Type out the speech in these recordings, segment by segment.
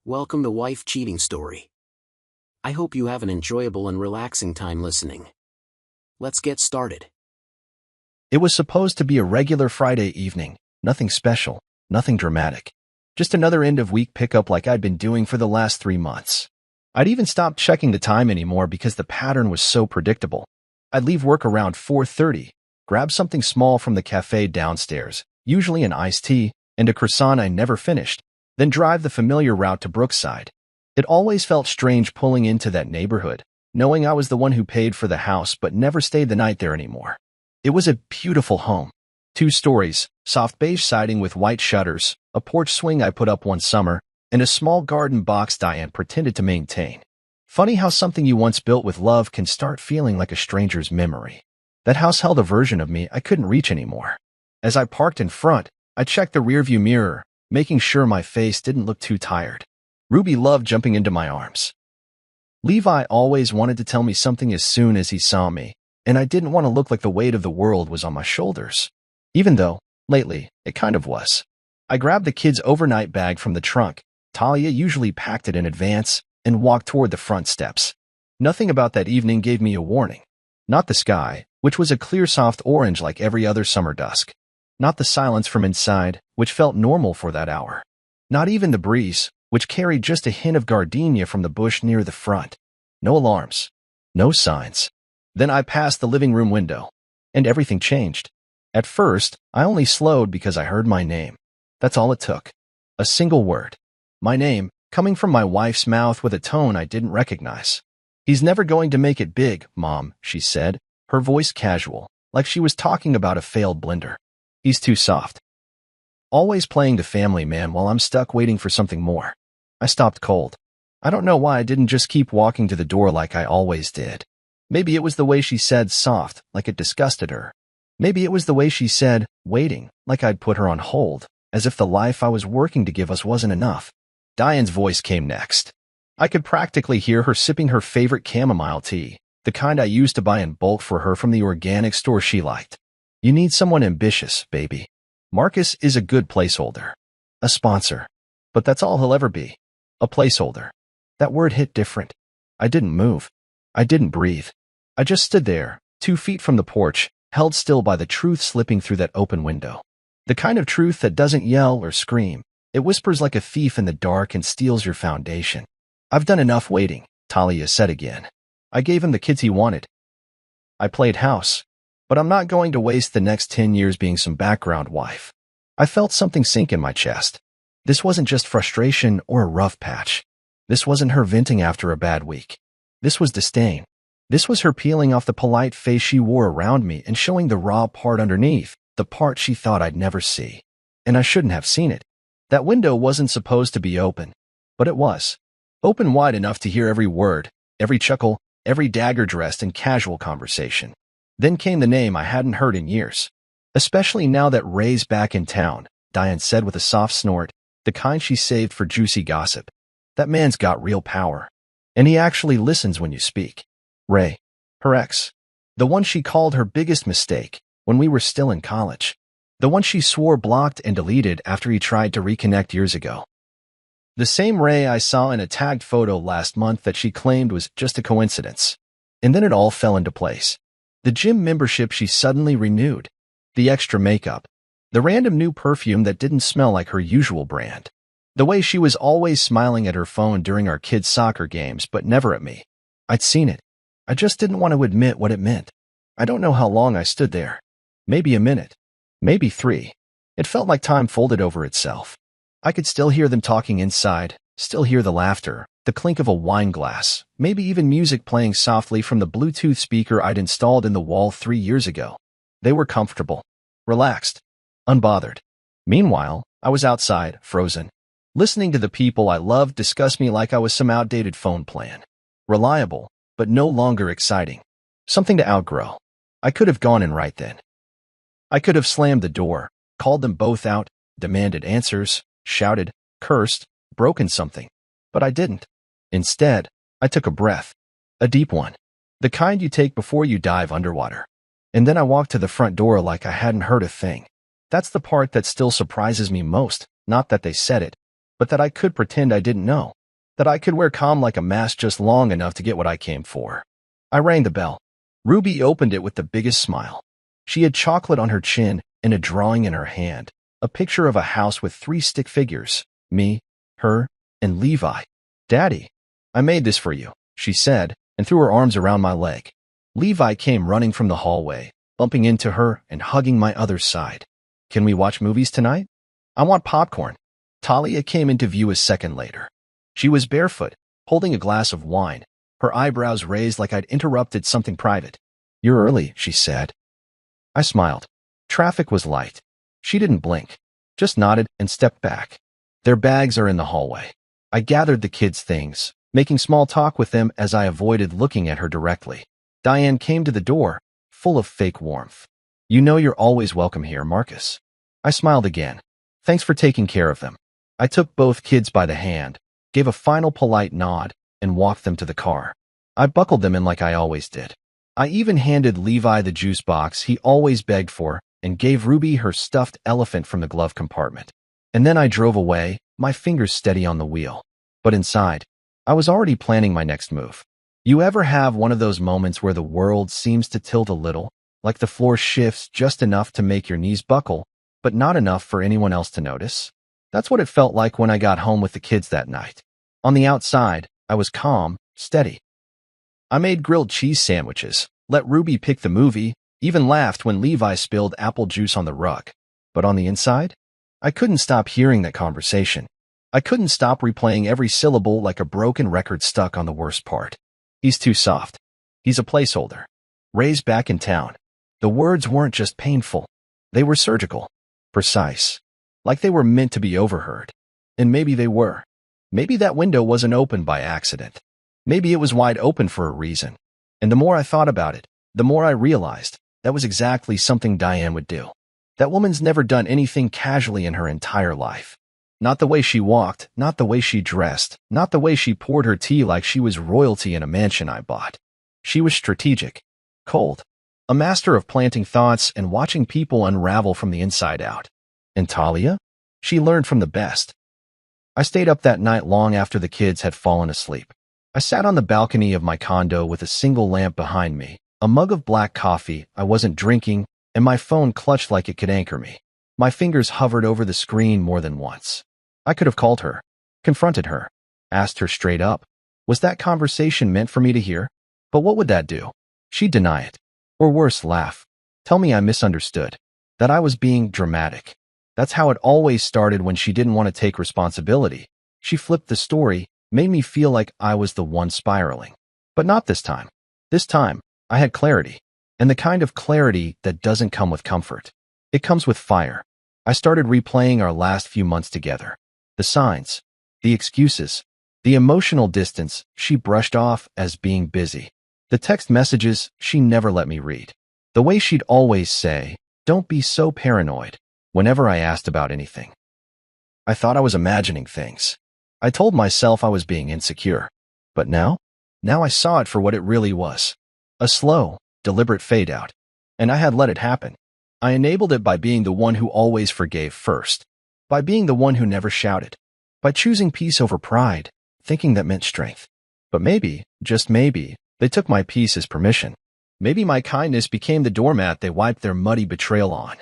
Welcome to Wife Cheating Story. I hope you have an enjoyable and relaxing time listening. Let's get started. It was supposed to be a regular Friday evening, nothing special, nothing dramatic. Just another end-of-week pickup like I'd been doing for the last 3 months. I'd even stopped checking the time anymore because the pattern was so predictable. I'd leave work around 4:30, grab something small from the cafe downstairs, usually an iced tea, and a croissant I never finished, then drive the familiar route to Brookside. It always felt strange pulling into that neighborhood, knowing I was the one who paid for the house but never stayed the night there anymore. It was a beautiful home. 2 stories, soft beige siding with white shutters, a porch swing I put up one summer, and a small garden box Diane pretended to maintain. Funny how something you once built with love can start feeling like a stranger's memory. That house held a version of me I couldn't reach anymore. As I parked in front, I checked the rearview mirror, making sure my face didn't look too tired. Ruby loved jumping into my arms. Levi always wanted to tell me something as soon as he saw me, and I didn't want to look like the weight of the world was on my shoulders. Even though, lately, it kind of was. I grabbed the kids' overnight bag from the trunk. Talia usually packed it in advance, and walked toward the front steps. Nothing about that evening gave me a warning. Not the sky, which was a clear soft orange like every other summer dusk. Not the silence from inside, which felt normal for that hour. Not even the breeze, which carried just a hint of gardenia from the bush near the front. No alarms. No signs. Then I passed the living room window, and everything changed. At first, I only slowed because I heard my name. That's all it took. A single word. My name, coming from my wife's mouth with a tone I didn't recognize. "He's never going to make it big, Mom," she said, her voice casual, like she was talking about a failed blender. "He's too soft." Always playing the family man while I'm stuck waiting for something more. I stopped cold. I don't know why I didn't just keep walking to the door like I always did. Maybe it was the way she said soft, like it disgusted her. Maybe it was the way she said waiting, like I'd put her on hold, as if the life I was working to give us wasn't enough. Diane's voice came next. I could practically hear her sipping her favorite chamomile tea, the kind I used to buy in bulk for her from the organic store she liked. "You need someone ambitious, baby. Marcus is a good placeholder. A sponsor. But that's all he'll ever be. A placeholder." That word hit different. I didn't move. I didn't breathe. I just stood there, 2 feet from the porch, held still by the truth slipping through that open window. The kind of truth that doesn't yell or scream. It whispers like a thief in the dark and steals your foundation. "I've done enough waiting," Talia said again. I gave him the kids he wanted. I played house. But I'm not going to waste the next 10 years being some background wife. I felt something sink in my chest. This wasn't just frustration or a rough patch. This wasn't her venting after a bad week. This was disdain. This was her peeling off the polite face she wore around me and showing the raw part underneath, the part she thought I'd never see. And I shouldn't have seen it. That window wasn't supposed to be open, but it was. Open wide enough to hear every word, every chuckle, every dagger-dressed and casual conversation. Then came the name I hadn't heard in years. "Especially now that Ray's back in town," Diane said with a soft snort, the kind she saved for juicy gossip. "That man's got real power. And he actually listens when you speak." Ray. Her ex. The one she called her biggest mistake when we were still in college. The one she swore blocked and deleted after he tried to reconnect years ago. The same Ray I saw in a tagged photo last month that she claimed was just a coincidence. And then it all fell into place. The gym membership she suddenly renewed. The extra makeup. The random new perfume that didn't smell like her usual brand. The way she was always smiling at her phone during our kids' soccer games, but never at me. I'd seen it. I just didn't want to admit what it meant. I don't know how long I stood there. Maybe a minute. Maybe 3. It felt like time folded over itself. I could still hear them talking inside, still hear the laughter, the clink of a wine glass, maybe even music playing softly from the Bluetooth speaker I'd installed in the wall 3 years ago. They were comfortable, relaxed, unbothered. Meanwhile, I was outside, frozen, listening to the people I loved discuss me like I was some outdated phone plan. Reliable, but no longer exciting. Something to outgrow. I could have gone in right then. I could have slammed the door, called them both out, demanded answers, shouted, cursed, broken something. But I didn't. Instead, I took a breath. A deep one. The kind you take before you dive underwater. And then I walked to the front door like I hadn't heard a thing. That's the part that still surprises me most, not that they said it, but that I could pretend I didn't know. That I could wear calm like a mask just long enough to get what I came for. I rang the bell. Ruby opened it with the biggest smile. She had chocolate on her chin and a drawing in her hand, a picture of a house with 3 stick figures, me, her, and Levi. "Daddy, I made this for you," she said, and threw her arms around my leg. Levi came running from the hallway, bumping into her and hugging my other side. "Can we watch movies tonight? I want popcorn." Talia came into view a second later. She was barefoot, holding a glass of wine, her eyebrows raised like I'd interrupted something private. "You're early," she said. I smiled. Traffic was light. She didn't blink, just nodded and stepped back. "Their bags are in the hallway." I gathered the kids' things, making small talk with them as I avoided looking at her directly. Diane came to the door, full of fake warmth. "You know you're always welcome here, Marcus." I smiled again. "Thanks for taking care of them." I took both kids by the hand, gave a final polite nod, and walked them to the car. I buckled them in like I always did. I even handed Levi the juice box he always begged for and gave Ruby her stuffed elephant from the glove compartment. And then I drove away, my fingers steady on the wheel. But inside, I was already planning my next move. You ever have one of those moments where the world seems to tilt a little, like the floor shifts just enough to make your knees buckle, but not enough for anyone else to notice? That's what it felt like when I got home with the kids that night. On the outside, I was calm, steady. I made grilled cheese sandwiches, let Ruby pick the movie, even laughed when Levi spilled apple juice on the rug. But on the inside, I couldn't stop hearing that conversation. I couldn't stop replaying every syllable like a broken record stuck on the worst part. "He's too soft. He's a placeholder. Ray's back in town." The words weren't just painful. They were surgical, precise, like they were meant to be overheard. And maybe they were. Maybe that window wasn't open by accident. Maybe it was wide open for a reason. And the more I thought about it, the more I realized that was exactly something Diane would do. That woman's never done anything casually in her entire life. Not the way she walked, not the way she dressed, not the way she poured her tea like she was royalty in a mansion I bought. She was strategic, cold, a master of planting thoughts and watching people unravel from the inside out. And Talia? She learned from the best. I stayed up that night long after the kids had fallen asleep. I sat on the balcony of my condo with a single lamp behind me, a mug of black coffee I wasn't drinking, and my phone clutched like it could anchor me. My fingers hovered over the screen more than once. I could have called her, confronted her, asked her straight up. Was that conversation meant for me to hear? But what would that do? She'd deny it. Or worse, laugh. Tell me I misunderstood. That I was being dramatic. That's how it always started when she didn't want to take responsibility. She flipped the story, made me feel like I was the one spiraling. But not this time. This time, I had clarity. And the kind of clarity that doesn't come with comfort. It comes with fire. I started replaying our last few months together. The signs, the excuses, the emotional distance she brushed off as being busy. The text messages she never let me read. The way she'd always say, "Don't be so paranoid," whenever I asked about anything. I thought I was imagining things. I told myself I was being insecure. But now I saw it for what it really was. A slow, deliberate fade out. And I had let it happen. I enabled it by being the one who always forgave first. By being the one who never shouted. By choosing peace over pride, thinking that meant strength. But maybe, just maybe, they took my peace as permission. Maybe my kindness became the doormat they wiped their muddy betrayal on.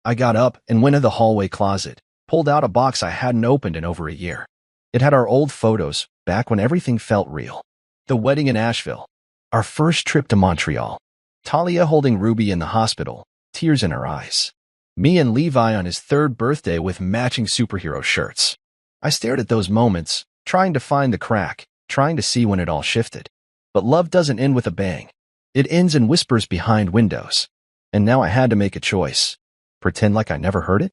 I got up and went to the hallway closet, pulled out a box I hadn't opened in over a year. It had our old photos, back when everything felt real. The wedding in Asheville. Our first trip to Montreal. Talia holding Ruby in the hospital, tears in her eyes. Me and Levi on his 3rd birthday with matching superhero shirts. I stared at those moments, trying to find the crack, trying to see when it all shifted. But love doesn't end with a bang. It ends in whispers behind windows. And now I had to make a choice. Pretend like I never heard it?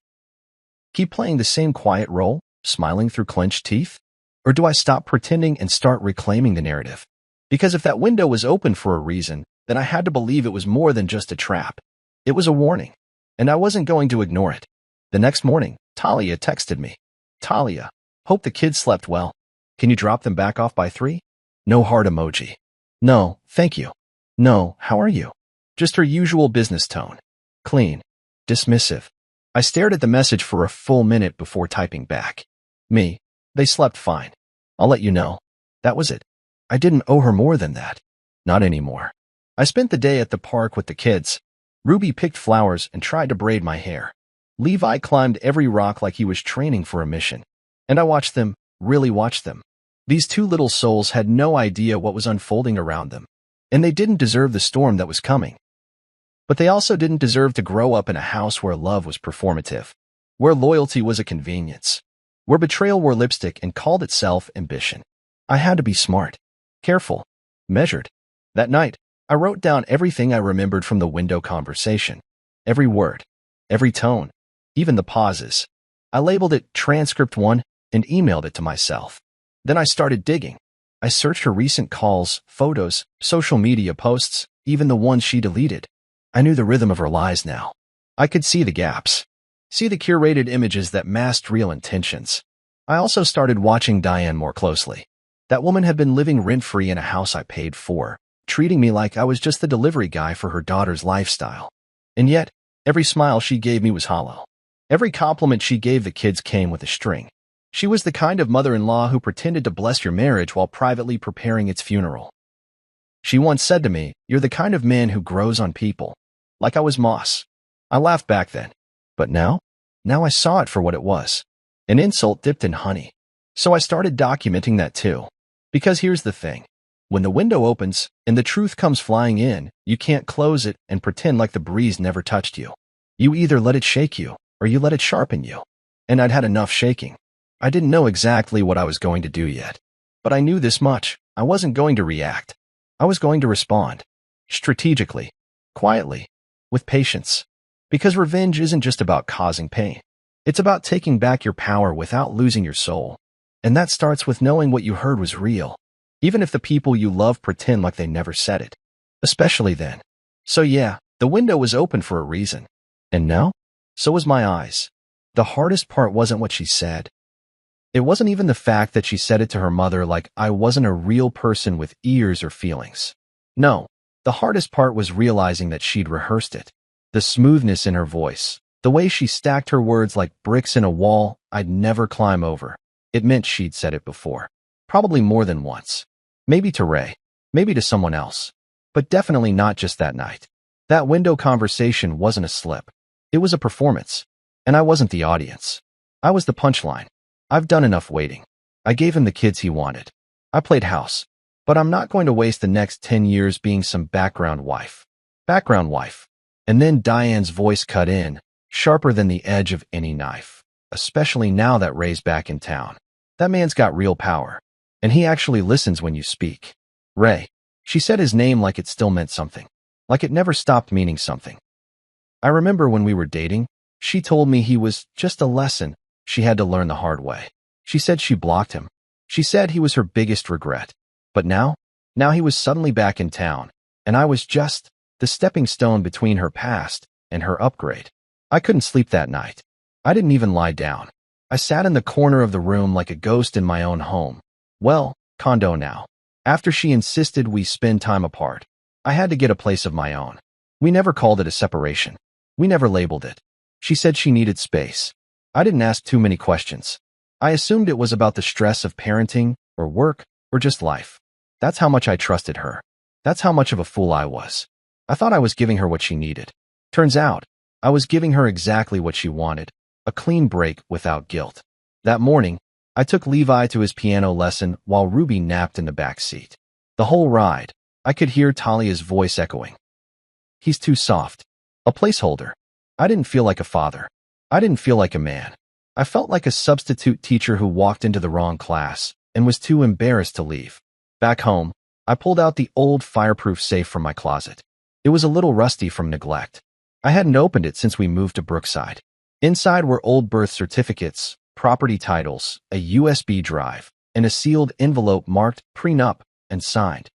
Keep playing the same quiet role, smiling through clenched teeth? Or do I stop pretending and start reclaiming the narrative? Because if that window was open for a reason, then I had to believe it was more than just a trap. It was a warning. And I wasn't going to ignore it. The next morning, Talia texted me. "Talia, hope the kids slept well. Can you drop them back off by 3? No heart emoji. No, thank you. No, how are you? Just her usual business tone. Clean. Dismissive. I stared at the message for a full minute before typing back. Me. They slept fine. I'll let you know. That was it. I didn't owe her more than that. Not anymore. I spent the day at the park with the kids. Ruby picked flowers and tried to braid my hair. Levi climbed every rock like he was training for a mission. And I watched them, really watched them. These two little souls had no idea what was unfolding around them. And they didn't deserve the storm that was coming. But they also didn't deserve to grow up in a house where love was performative, where loyalty was a convenience, where betrayal wore lipstick and called itself ambition. I had to be smart, careful, measured. That night, I wrote down everything I remembered from the window conversation. Every word, every tone, even the pauses. I labeled it Transcript 1 and emailed it to myself. Then I started digging. I searched her recent calls, photos, social media posts, even the ones she deleted. I knew the rhythm of her lies now. I could see the gaps. See the curated images that masked real intentions. I also started watching Diane more closely. That woman had been living rent-free in a house I paid for, treating me like I was just the delivery guy for her daughter's lifestyle. And yet, every smile she gave me was hollow. Every compliment she gave the kids came with a string. She was the kind of mother-in-law who pretended to bless your marriage while privately preparing its funeral. She once said to me, "You're the kind of man who grows on people." Like I was moss. I laughed back then. But now I saw it for what it was. An insult dipped in honey. So I started documenting that too. Because here's the thing. When the window opens and the truth comes flying in, you can't close it and pretend like the breeze never touched you. You either let it shake you or you let it sharpen you. And I'd had enough shaking. I didn't know exactly what I was going to do yet. But I knew this much. I wasn't going to react. I was going to respond. Strategically. Quietly. With patience. Because revenge isn't just about causing pain. It's about taking back your power without losing your soul. And that starts with knowing what you heard was real. Even if the people you love pretend like they never said it. Especially then. So yeah, the window was open for a reason. And now? So was my eyes. The hardest part wasn't what she said. It wasn't even the fact that she said it to her mother like I wasn't a real person with ears or feelings. No, the hardest part was realizing that she'd rehearsed it. The smoothness in her voice, the way she stacked her words like bricks in a wall I'd never climb over. It meant she'd said it before. Probably more than once. Maybe to Ray, maybe to someone else. But definitely not just that night. That window conversation wasn't a slip. It was a performance. And I wasn't the audience. I was the punchline. I've done enough waiting. I gave him the kids he wanted. I played house. But I'm not going to waste the next 10 years being some background wife. Background wife. And then Diane's voice cut in, sharper than the edge of any knife. Especially now that Ray's back in town. That man's got real power. And he actually listens when you speak. Ray. She said his name like it still meant something. Like it never stopped meaning something. I remember when we were dating, she told me he was just a lesson she had to learn the hard way. She said she blocked him. She said he was her biggest regret. But now he was suddenly back in town. And I was just the stepping stone between her past and her upgrade. I couldn't sleep that night. I didn't even lie down. I sat in the corner of the room like a ghost in my own home. Well, condo now. After she insisted we spend time apart, I had to get a place of my own. We never called it a separation. We never labeled it. She said she needed space. I didn't ask too many questions. I assumed it was about the stress of parenting, or work, or just life. That's how much I trusted her. That's how much of a fool I was. I thought I was giving her what she needed. Turns out, I was giving her exactly what she wanted. A clean break without guilt. That morning, I took Levi to his piano lesson while Ruby napped in the back seat. The whole ride, I could hear Talia's voice echoing. He's too soft. A placeholder. I didn't feel like a father. I didn't feel like a man. I felt like a substitute teacher who walked into the wrong class and was too embarrassed to leave. Back home, I pulled out the old fireproof safe from my closet. It was a little rusty from neglect. I hadn't opened it since we moved to Brookside. Inside were old birth certificates, property titles, a USB drive, and a sealed envelope marked prenup and signed.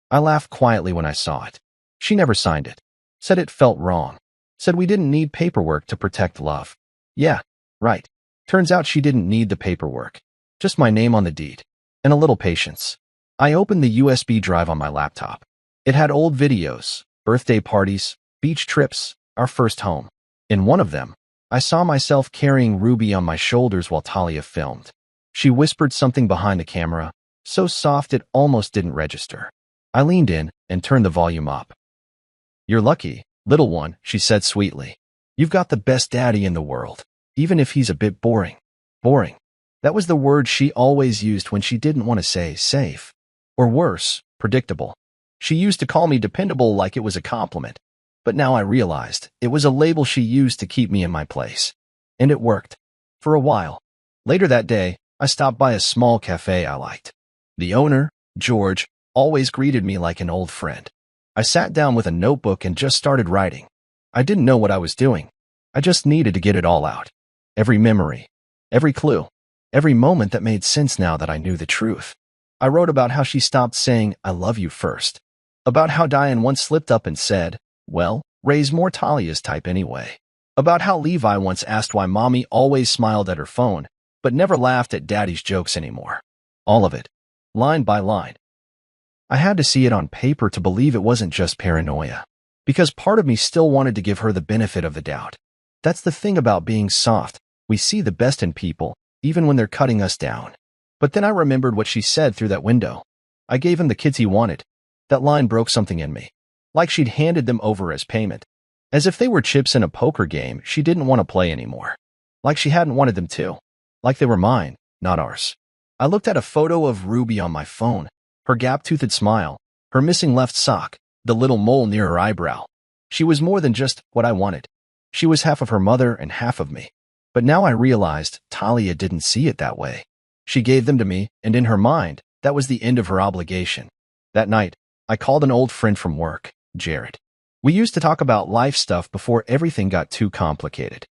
I laughed quietly when I saw it. She never signed it. Said it felt wrong. Said we didn't need paperwork to protect love. Yeah, right. Turns out she didn't need the paperwork. Just my name on the deed. And a little patience. I opened the USB drive on my laptop. It had old videos, birthday parties, beach trips, our first home. In one of them, I saw myself carrying Ruby on my shoulders while Talia filmed. She whispered something behind the camera, so soft it almost didn't register. I leaned in and turned the volume up. "You're lucky, little one," she said sweetly. "You've got the best daddy in the world, even if he's a bit boring." Boring. That was the word she always used when she didn't want to say safe. Or worse, predictable. She used to call me dependable like it was a compliment. But now I realized it was a label she used to keep me in my place. And it worked. For a while. Later that day, I stopped by a small cafe I liked. The owner, George, always greeted me like an old friend. I sat down with a notebook and just started writing. I didn't know what I was doing. I just needed to get it all out. Every memory. Every clue. Every moment that made sense now that I knew the truth. I wrote about how she stopped saying, "I love you" first. About how Diane once slipped up and said, "Well, Ray's more Talia's type anyway." About how Levi once asked why Mommy always smiled at her phone, but never laughed at Daddy's jokes anymore. All of it. Line by line. I had to see it on paper to believe it wasn't just paranoia. Because part of me still wanted to give her the benefit of the doubt. That's the thing about being soft. We see the best in people, even when they're cutting us down. But then I remembered what she said through that window. I gave him the kids he wanted. That line broke something in me. Like she'd handed them over as payment. As if they were chips in a poker game she didn't want to play anymore. Like she hadn't wanted them to. Like they were mine, not ours. I looked at a photo of Ruby on my phone. Her gap-toothed smile. Her missing left sock. The little mole near her eyebrow. She was more than just what I wanted. She was half of her mother and half of me. But now I realized Talia didn't see it that way. She gave them to me, and in her mind, that was the end of her obligation. That night, I called an old friend from work, Jared. We used to talk about life stuff before everything got too complicated.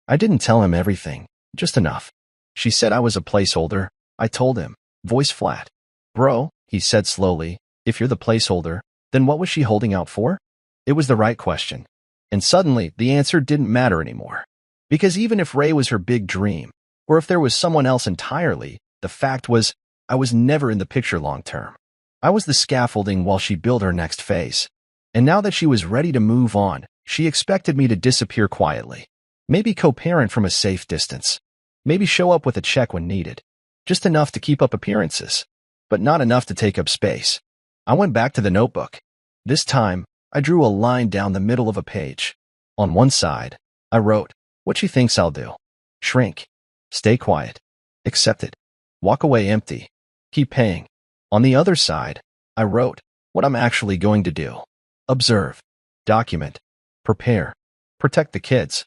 I didn't tell him everything, just enough. She said I was a placeholder. I told him, voice flat. "Bro," he said slowly, "if you're the placeholder, then what was she holding out for?" It was the right question. And suddenly, the answer didn't matter anymore. Because even if Ray was her big dream, or if there was someone else entirely, the fact was, I was never in the picture long term. I was the scaffolding while she built her next phase. And now that she was ready to move on, she expected me to disappear quietly. Maybe co-parent from a safe distance. Maybe show up with a check when needed. Just enough to keep up appearances. But not enough to take up space. I went back to the notebook. This time, I drew a line down the middle of a page. On one side, I wrote, "What she thinks I'll do. Shrink. Stay quiet. Accept it. Walk away empty. Keep paying." On the other side, I wrote, "What I'm actually going to do. Observe. Document. Prepare. Protect the kids.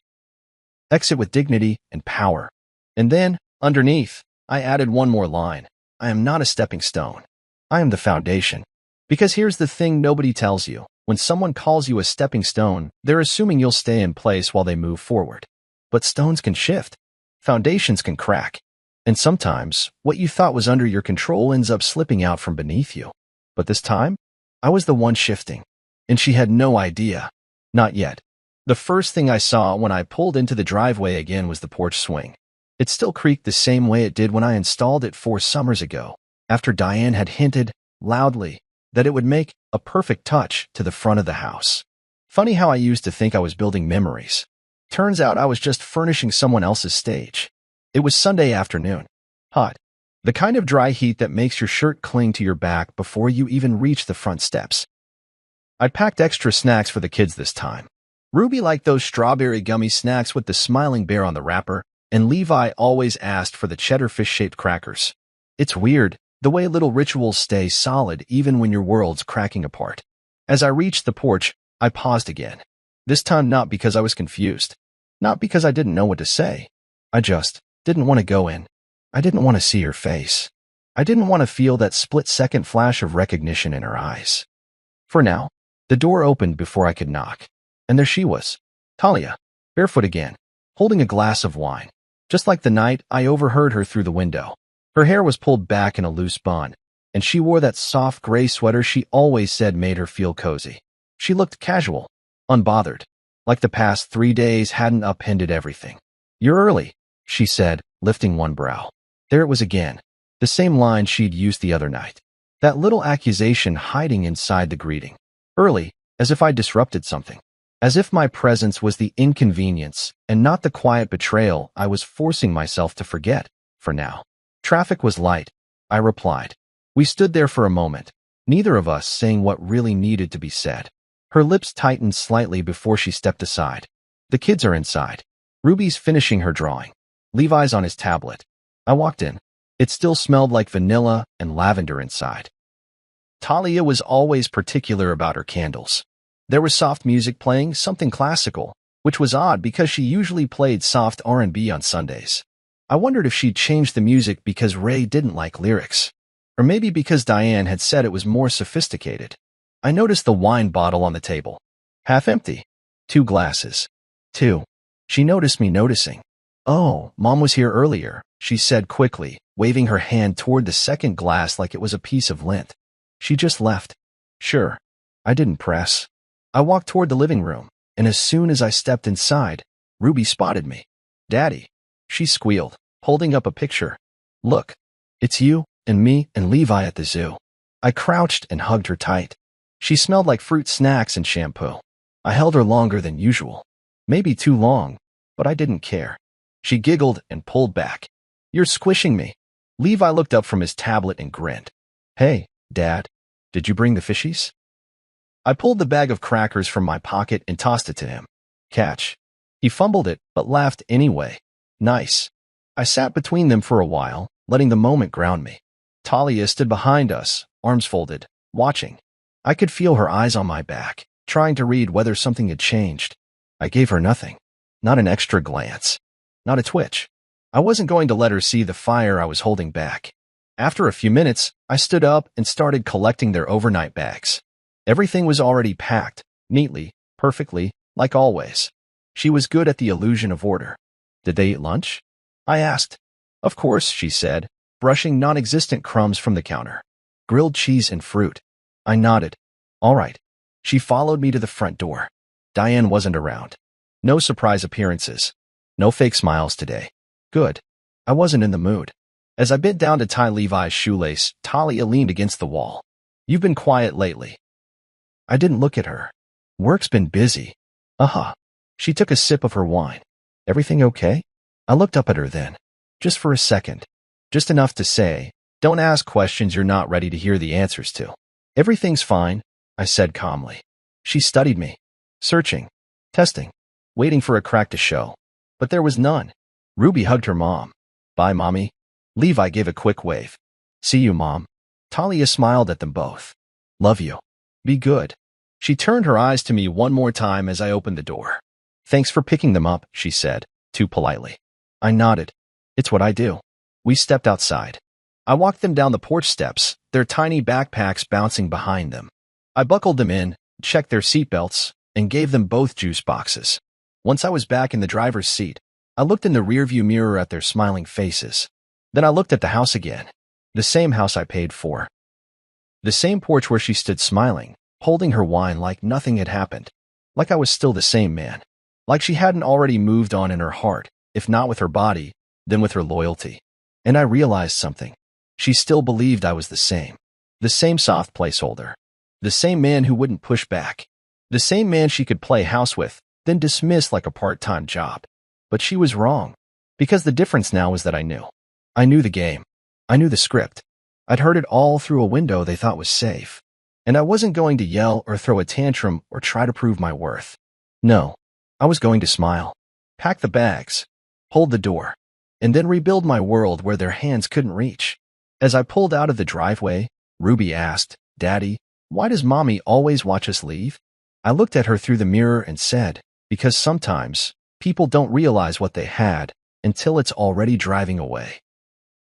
Exit with dignity and power." And then, underneath, I added one more line. I am not a stepping stone. I am the foundation. Because here's the thing nobody tells you. When someone calls you a stepping stone, they're assuming you'll stay in place while they move forward. But stones can shift. Foundations can crack. And sometimes, what you thought was under your control ends up slipping out from beneath you. But this time, I was the one shifting. And she had no idea. Not yet. The first thing I saw when I pulled into the driveway again was the porch swing. It still creaked the same way it did when I installed it 4 summers ago, after Diane had hinted, loudly, that it would make a perfect touch to the front of the house. Funny how I used to think I was building memories. Turns out I was just furnishing someone else's stage. It was Sunday afternoon. Hot. The kind of dry heat that makes your shirt cling to your back before you even reach the front steps. I'd packed extra snacks for the kids this time. Ruby liked those strawberry gummy snacks with the smiling bear on the wrapper, and Levi always asked for the cheddar fish-shaped crackers. It's weird, the way little rituals stay solid even when your world's cracking apart. As I reached the porch, I paused again. This time not because I was confused. Not because I didn't know what to say. I just didn't want to go in. I didn't want to see her face. I didn't want to feel that split-second flash of recognition in her eyes. For now, the door opened before I could knock. And there she was, Talia, barefoot again, holding a glass of wine. Just like the night I overheard her through the window. Her hair was pulled back in a loose bun, and she wore that soft gray sweater she always said made her feel cozy. She looked casual, unbothered, like the past 3 days hadn't upended everything. "You're early," she said, lifting one brow. There it was again, the same line she'd used the other night. That little accusation hiding inside the greeting. Early, as if I disrupted something. As if my presence was the inconvenience and not the quiet betrayal I was forcing myself to forget, for now. Traffic was light, I replied. We stood there for a moment, neither of us saying what really needed to be said. Her lips tightened slightly before she stepped aside. The kids are inside. Ruby's finishing her drawing. Levi's on his tablet. I walked in. It still smelled like vanilla and lavender inside. Talia was always particular about her candles. There was soft music playing, something classical, which was odd because she usually played soft R&B on Sundays. I wondered if she'd changed the music because Ray didn't like lyrics, or maybe because Diane had said it was more sophisticated. I noticed the wine bottle on the table. Half empty. 2 glasses. 2. She noticed me noticing. Oh, Mom was here earlier, she said quickly, waving her hand toward the second glass like it was a piece of lint. She just left. Sure. I didn't press. I walked toward the living room, and as soon as I stepped inside, Ruby spotted me. Daddy, she squealed, holding up a picture. Look, it's you and me and Levi at the zoo. I crouched and hugged her tight. She smelled like fruit snacks and shampoo. I held her longer than usual. Maybe too long, but I didn't care. She giggled and pulled back. You're squishing me. Levi looked up from his tablet and grinned. Hey, Dad, did you bring the fishies? I pulled the bag of crackers from my pocket and tossed it to him. Catch. He fumbled it, but laughed anyway. Nice. I sat between them for a while, letting the moment ground me. Talia stood behind us, arms folded, watching. I could feel her eyes on my back, trying to read whether something had changed. I gave her nothing. Not an extra glance. Not a twitch. I wasn't going to let her see the fire I was holding back. After a few minutes, I stood up and started collecting their overnight bags. Everything was already packed, neatly, perfectly, like always. She was good at the illusion of order. Did they eat lunch? I asked. Of course, she said, brushing non-existent crumbs from the counter. Grilled cheese and fruit. I nodded. All right. She followed me to the front door. Diane wasn't around. No surprise appearances. No fake smiles today. Good. I wasn't in the mood. As I bent down to tie Levi's shoelace, Talia leaned against the wall. You've been quiet lately. I didn't look at her. Work's been busy. She took a sip of her wine. Everything okay? I looked up at her then. Just for a second. Just enough to say, don't ask questions you're not ready to hear the answers to. Everything's fine, I said calmly. She studied me. Searching. Testing. Waiting for a crack to show. But there was none. Ruby hugged her mom. Bye, Mommy. Levi gave a quick wave. See you, Mom. Talia smiled at them both. Love you. Be good. She turned her eyes to me one more time as I opened the door. Thanks for picking them up, she said, too politely. I nodded. It's what I do. We stepped outside. I walked them down the porch steps, their tiny backpacks bouncing behind them. I buckled them in, checked their seatbelts, and gave them both juice boxes. Once I was back in the driver's seat, I looked in the rearview mirror at their smiling faces. Then I looked at the house again. The same house I paid for. The same porch where she stood smiling, holding her wine like nothing had happened. Like I was still the same man. Like she hadn't already moved on in her heart, if not with her body, then with her loyalty. And I realized something. She still believed I was the same. The same soft placeholder. The same man who wouldn't push back. The same man she could play house with, then dismiss like a part-time job. But she was wrong. Because the difference now was that I knew. I knew the game. I knew the script. I'd heard it all through a window they thought was safe. And I wasn't going to yell or throw a tantrum or try to prove my worth. No. I was going to smile. Pack the bags. Hold the door. And then rebuild my world where their hands couldn't reach. As I pulled out of the driveway, Ruby asked, Daddy, why does Mommy always watch us leave? I looked at her through the mirror and said, because sometimes people don't realize what they had until it's already driving away.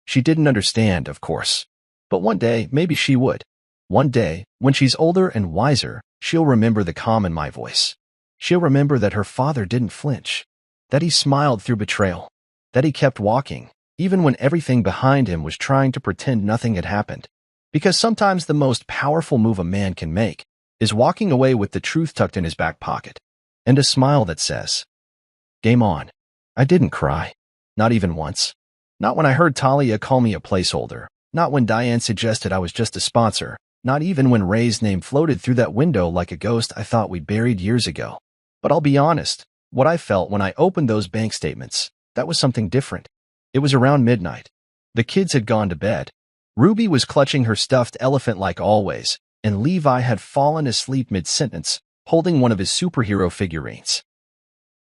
She didn't understand, of course. But one day, maybe she would. One day, when she's older and wiser, she'll remember the calm in my voice. She'll remember that her father didn't flinch. That he smiled through betrayal. That he kept walking, even when everything behind him was trying to pretend nothing had happened. Because sometimes the most powerful move a man can make is walking away with the truth tucked in his back pocket. And a smile that says, game on. I didn't cry. Not even once. Not when I heard Talia call me a placeholder. Not when Diane suggested I was just a sponsor. Not even when Ray's name floated through that window like a ghost I thought we'd buried years ago. But I'll be honest, what I felt when I opened those bank statements, that was something different. It was around midnight. The kids had gone to bed. Ruby was clutching her stuffed elephant like always, and Levi had fallen asleep mid-sentence, holding one of his superhero figurines.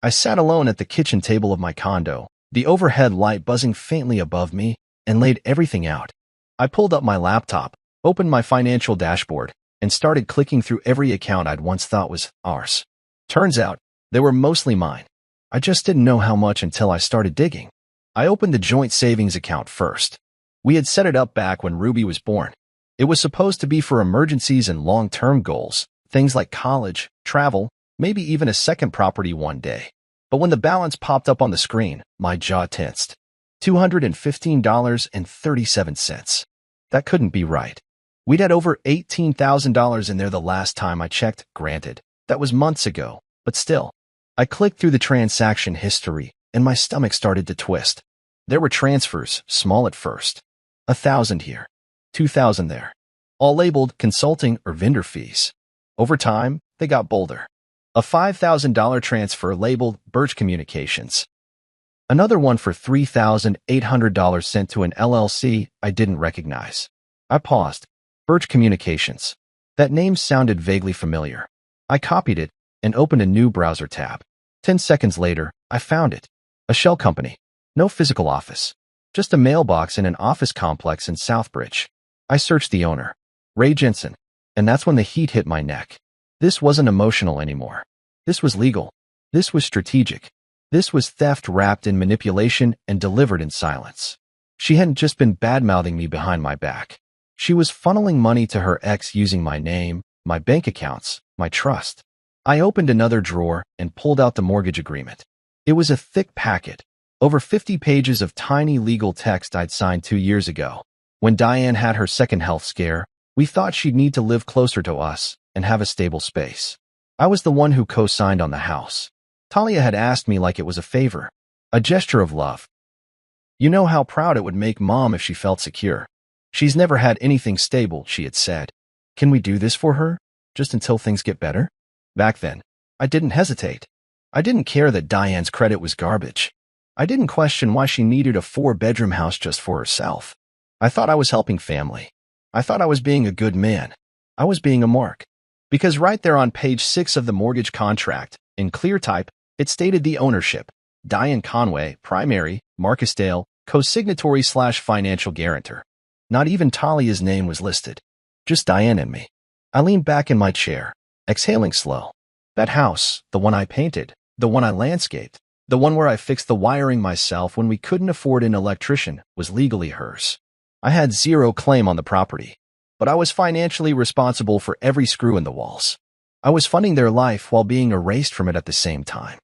I sat alone at the kitchen table of my condo, the overhead light buzzing faintly above me, and laid everything out. I pulled up my laptop, opened my financial dashboard, and started clicking through every account I'd once thought was ours. Turns out, they were mostly mine. I just didn't know how much until I started digging. I opened the joint savings account first. We had set it up back when Ruby was born. It was supposed to be for emergencies and long-term goals, things like college, travel, maybe even a second property one day. But when the balance popped up on the screen, my jaw tensed. $215.37. That couldn't be right. We'd had over $18,000 in there the last time I checked, granted. That was months ago, but still. I clicked through the transaction history, and my stomach started to twist. There were transfers, small at first. 1,000 here, 2,000 there, all labeled consulting or vendor fees. Over time, they got bolder. A $5,000 transfer labeled Birch Communications. Another one for $3,800 sent to an LLC I didn't recognize. I paused. Birch Communications. That name sounded vaguely familiar. I copied it and opened a new browser tab. 10 seconds later, I found it. A shell company. No physical office. Just a mailbox in an office complex in Southbridge. I searched the owner, Ray Jensen, and that's when the heat hit my neck. This wasn't emotional anymore. This was legal. This was strategic. This was theft wrapped in manipulation and delivered in silence. She hadn't just been bad-mouthing me behind my back. She was funneling money to her ex using my name, my bank accounts, my trust. I opened another drawer and pulled out the mortgage agreement. It was a thick packet, over 50 pages of tiny legal text I'd signed 2 years ago. When Diane had her second health scare, we thought she'd need to live closer to us and have a stable space. I was the one who co-signed on the house. Talia had asked me like it was a favor, a gesture of love. You know how proud it would make Mom if she felt secure. She's never had anything stable, she had said. Can we do this for her, just until things get better? Back then, I didn't hesitate. I didn't care that Diane's credit was garbage. I didn't question why she needed a 4-bedroom house just for herself. I thought I was helping family. I thought I was being a good man. I was being a mark. Because right there on page 6 of the mortgage contract, in clear type, it stated the ownership, Diane Conway, primary, Marcus Dale, co-signatory/financial guarantor. Not even Talia's name was listed. Just Diane and me. I leaned back in my chair, exhaling slow. That house, the one I painted, the one I landscaped, the one where I fixed the wiring myself when we couldn't afford an electrician, was legally hers. I had zero claim on the property, but I was financially responsible for every screw in the walls. I was funding their life while being erased from it at the same time.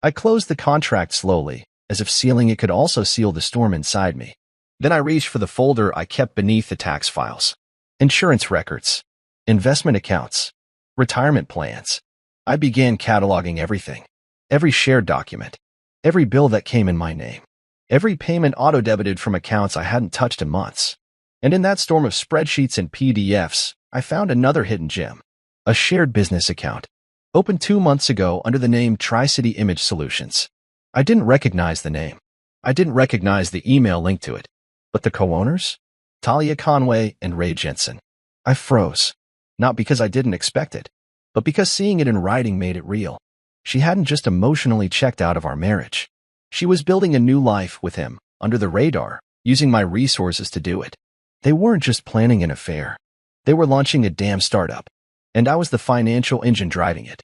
I closed the contract slowly, as if sealing it could also seal the storm inside me. Then I reached for the folder I kept beneath the tax files. Insurance records, investment accounts, retirement plans. I began cataloging everything. Every shared document, every bill that came in my name, every payment auto-debited from accounts I hadn't touched in months. And in that storm of spreadsheets and PDFs, I found another hidden gem. A shared business account, opened 2 months ago under the name Tri-City Image Solutions. I didn't recognize the name. I didn't recognize the email linked to it. But the co-owners? Talia Conway and Ray Jensen. I froze. Not because I didn't expect it, but because seeing it in writing made it real. She hadn't just emotionally checked out of our marriage. She was building a new life with him, under the radar, using my resources to do it. They weren't just planning an affair. They were launching a damn startup, and I was the financial engine driving it.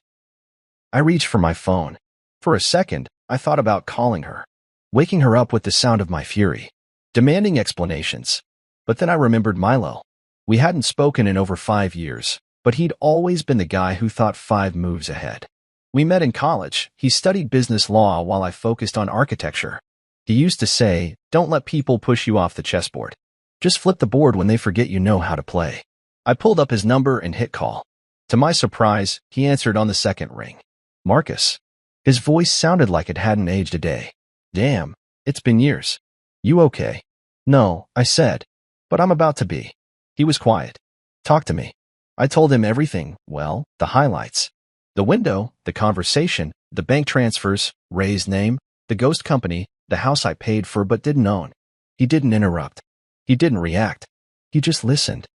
I reached for my phone. For a second, I thought about calling her, waking her up with the sound of my fury, demanding explanations. But then I remembered Milo. We hadn't spoken in over 5 years, but he'd always been the guy who thought 5 moves ahead. We met in college. He studied business law while I focused on architecture. He used to say, "Don't let people push you off the chessboard. Just flip the board when they forget you know how to play." I pulled up his number and hit call. To my surprise, he answered on the second ring. Marcus. His voice sounded like it hadn't aged a day. Damn, it's been years. You okay? No, I said. But I'm about to be. He was quiet. Talk to me. I told him everything, well, the highlights. The window, the conversation, the bank transfers, Ray's name, the ghost company, the house I paid for but didn't own. He didn't interrupt. He didn't react. He just listened.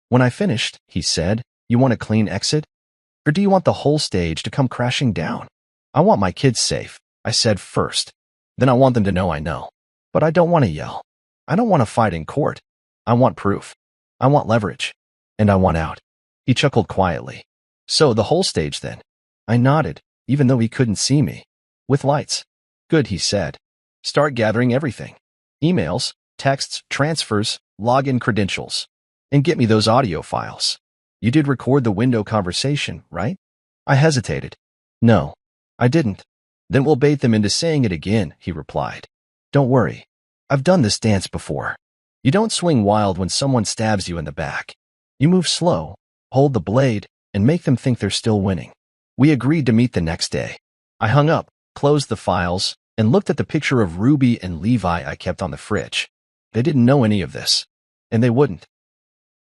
When I finished, he said, "You want a clean exit? Or do you want the whole stage to come crashing down?" "I want my kids safe," I said first. "Then I want them to know I know. But I don't want to yell. I don't want to fight in court. I want proof. I want leverage. And I want out." He chuckled quietly. "So the whole stage then?" I nodded, even though he couldn't see me. "With lights." "Good," he said. "Start gathering everything. Emails, texts, transfers, login credentials. And get me those audio files. You did record the window conversation, right?" I hesitated. "No, I didn't." "Then we'll bait them into saying it again," he replied. "Don't worry. I've done this dance before. You don't swing wild when someone stabs you in the back. You move slow, hold the blade, and make them think they're still winning." We agreed to meet the next day. I hung up, closed the files, and looked at the picture of Ruby and Levi I kept on the fridge. They didn't know any of this. And they wouldn't.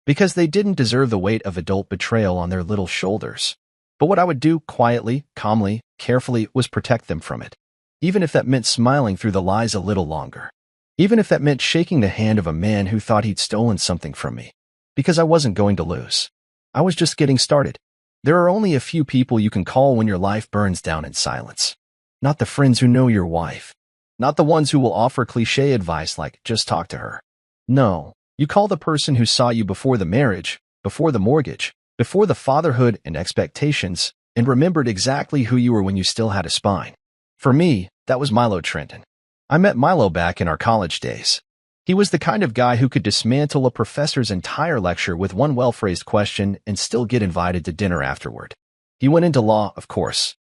Because they didn't deserve the weight of adult betrayal on their little shoulders. But what I would do quietly, calmly, carefully was protect them from it. Even if that meant smiling through the lies a little longer. Even if that meant shaking the hand of a man who thought he'd stolen something from me. Because I wasn't going to lose. I was just getting started. There are only a few people you can call when your life burns down in silence. Not the friends who know your wife. Not the ones who will offer cliché advice like, "Just talk to her." No, you call the person who saw you before the marriage, before the mortgage, before the fatherhood and expectations, and remembered exactly who you were when you still had a spine. For me, that was Milo Trenton. I met Milo back in our college days. He was the kind of guy who could dismantle a professor's entire lecture with one well-phrased question and still get invited to dinner afterward. He went into law, of course.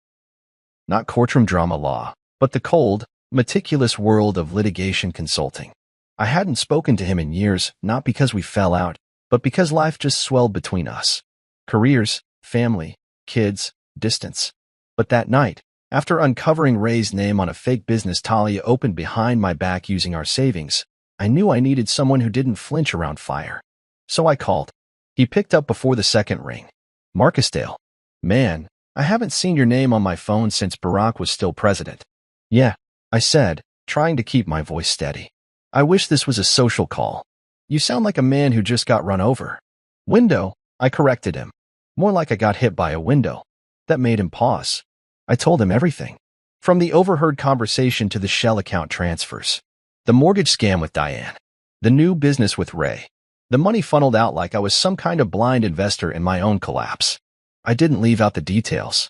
Not courtroom drama law, but the cold, meticulous world of litigation consulting. I hadn't spoken to him in years, not because we fell out, but because life just swelled between us. Careers, family, kids, distance. But that night, after uncovering Ray's name on a fake business Talia opened behind my back using our savings, I knew I needed someone who didn't flinch around fire. So I called. He picked up before the second ring. "Marcusdale. Man, I haven't seen your name on my phone since Barack was still president." "Yeah," I said, trying to keep my voice steady. "I wish this was a social call. You sound like a man who just got run over." "Window," I corrected him. More like I got hit by a window. That made him pause. I told him everything. From the overheard conversation to the Shell account transfers. The mortgage scam with Diane. The new business with Ray. The money funneled out like I was some kind of blind investor in my own collapse. I didn't leave out the details.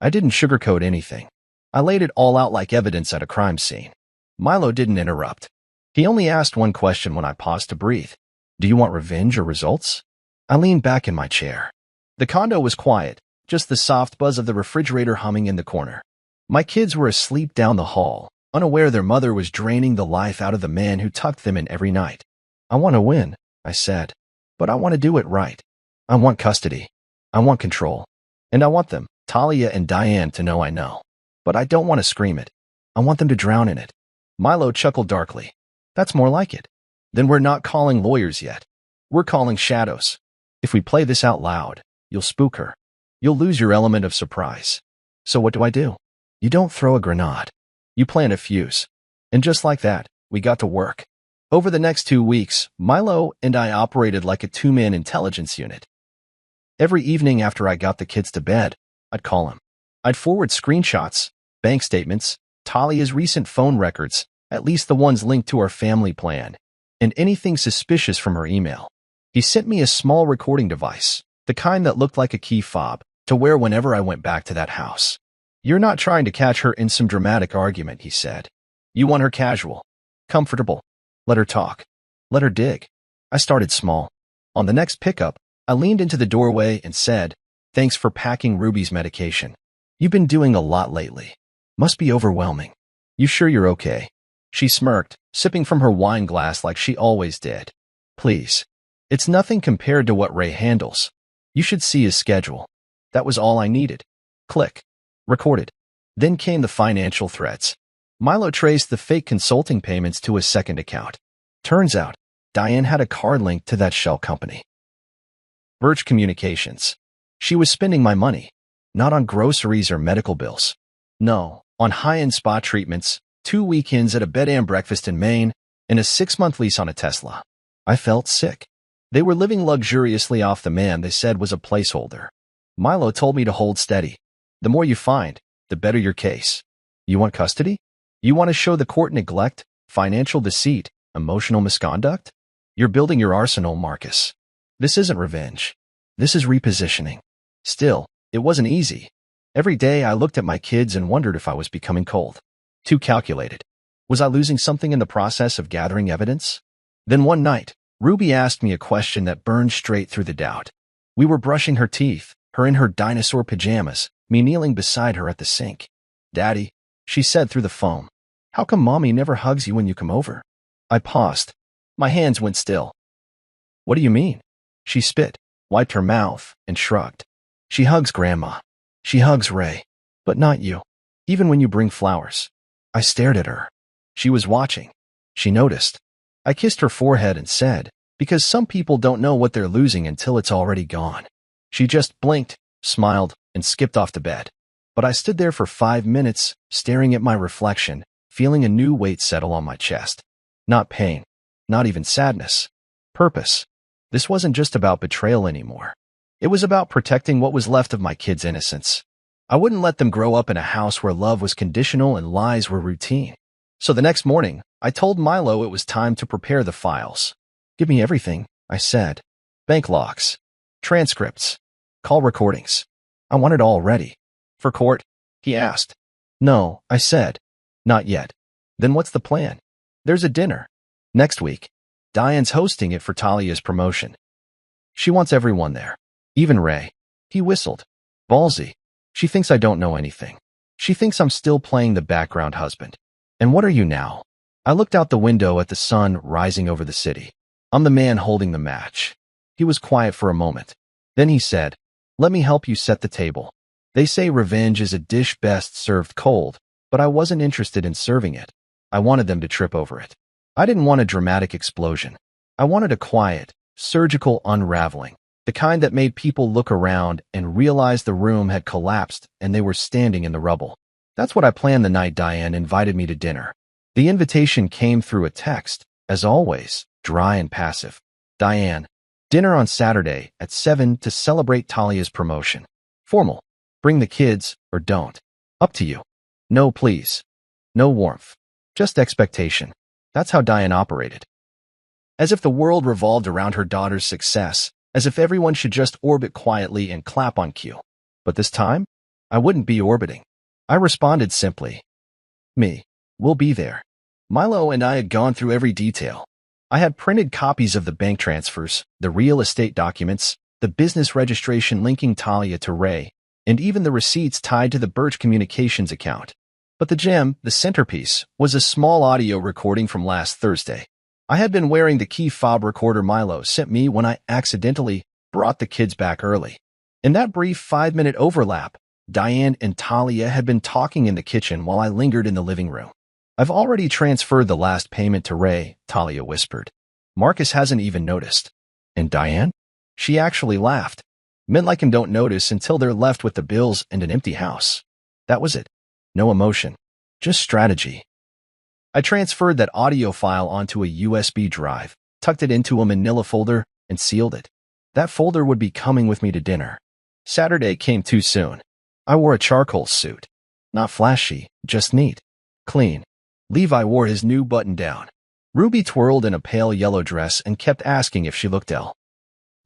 I didn't sugarcoat anything. I laid it all out like evidence at a crime scene. Milo didn't interrupt. He only asked one question when I paused to breathe. "Do you want revenge or results?" I leaned back in my chair. The condo was quiet, just the soft buzz of the refrigerator humming in the corner. My kids were asleep down the hall, unaware their mother was draining the life out of the man who tucked them in every night. "I want to win," I said, "but I want to do it right. I want custody. I want control. And I want them, Talia and Diane, to know I know. But I don't want to scream it. I want them to drown in it." Milo chuckled darkly. "That's more like it. Then we're not calling lawyers yet. We're calling shadows. If we play this out loud, you'll spook her. You'll lose your element of surprise. So what do? You don't throw a grenade. You plant a fuse." And just like that, we got to work. Over the next 2 weeks, Milo and I operated like a two-man intelligence unit. Every evening after I got the kids to bed, I'd call him. I'd forward screenshots, bank statements, Talia's recent phone records, at least the ones linked to our family plan, and anything suspicious from her email. He sent me a small recording device, the kind that looked like a key fob, to wear whenever I went back to that house. "You're not trying to catch her in some dramatic argument," he said. "You want her casual, comfortable. Let her talk. Let her dig." I started small. On the next pickup, I leaned into the doorway and said, "Thanks for packing Ruby's medication. You've been doing a lot lately. Must be overwhelming. You sure you're okay?" She smirked, sipping from her wine glass like she always did. "Please. It's nothing compared to what Ray handles. You should see his schedule." That was all I needed. Click. Recorded. Then came the financial threats. Milo traced the fake consulting payments to a second account. Turns out, Diane had a card linked to that shell company. Birch Communications. She was spending my money, not on groceries or medical bills. No, on high-end spa treatments, 2 weekends at a bed and breakfast in Maine, and a 6-month lease on a Tesla. I felt sick. They were living luxuriously off the man they said was a placeholder. Milo told me to hold steady. The more you find, the better your case. You want custody? You want to show the court neglect, financial deceit, emotional misconduct? You're building your arsenal, Marcus. This isn't revenge. This is repositioning. Still, it wasn't easy. Every day I looked at my kids and wondered if I was becoming cold. Too calculated. Was I losing something in the process of gathering evidence? Then one night, Ruby asked me a question that burned straight through the doubt. We were brushing her teeth, her in her dinosaur pajamas, me kneeling beside her at the sink. "Daddy," she said through the phone, "how come Mommy never hugs you when you come over?" I paused. My hands went still. "What do you mean?" She spit, wiped her mouth, and shrugged. "She hugs Grandma. She hugs Ray. But not you. Even when you bring flowers." I stared at her. She was watching. She noticed. I kissed her forehead and said, "Because some people don't know what they're losing until it's already gone." She just blinked, smiled, and skipped off to bed. But I stood there for 5 minutes, staring at my reflection, feeling a new weight settle on my chest. Not pain. Not even sadness. Purpose. This wasn't just about betrayal anymore. It was about protecting what was left of my kids' innocence. I wouldn't let them grow up in a house where love was conditional and lies were routine. So the next morning, I told Milo it was time to prepare the files. "Give me everything," I said. "Bank logs, transcripts, call recordings. I want it all ready." "For court?" he asked. "No," I said. "Not yet." "Then what's the plan?" "There's a dinner. Next week. Diane's hosting it for Talia's promotion. She wants everyone there. Even Ray." He whistled. "Ballsy. She thinks I don't know anything. She thinks I'm still playing the background husband. And what are you now?" I looked out the window at the sun rising over the city. "I'm the man holding the match." He was quiet for a moment. Then he said, "Let me help you set the table. They say revenge is a dish best served cold, but I wasn't interested in serving it. I wanted them to trip over it. I didn't want a dramatic explosion. I wanted a quiet, surgical unraveling, the kind that made people look around and realize the room had collapsed and they were standing in the rubble. That's what I planned the night Diane invited me to dinner. The invitation came through a text, as always, dry and passive. "Diane, dinner on Saturday at 7 to celebrate Talia's promotion. Formal. Bring the kids or don't. Up to you. No please. No warmth. Just expectation." That's how Diane operated. As if the world revolved around her daughter's success, as if everyone should just orbit quietly and clap on cue. But this time, I wouldn't be orbiting. I responded simply, "Me. We'll be there." Milo and I had gone through every detail. I had printed copies of the bank transfers, the real estate documents, the business registration linking Talia to Ray, and even the receipts tied to the Birch Communications account. But the gem, the centerpiece, was a small audio recording from last Thursday. I had been wearing the key fob recorder Milo sent me when I accidentally brought the kids back early. In that brief 5-minute overlap, Diane and Talia had been talking in the kitchen while I lingered in the living room. "I've already transferred the last payment to Ray," Talia whispered. "Marcus hasn't even noticed." "And Diane?" She actually laughed. "Men like him don't notice until they're left with the bills and an empty house." That was it. No emotion. Just strategy. I transferred that audio file onto a USB drive, tucked it into a manila folder, and sealed it. That folder would be coming with me to dinner. Saturday came too soon. I wore a charcoal suit. Not flashy, just neat. Clean. Levi wore his new button-down. Ruby twirled in a pale yellow dress and kept asking if she looked ill.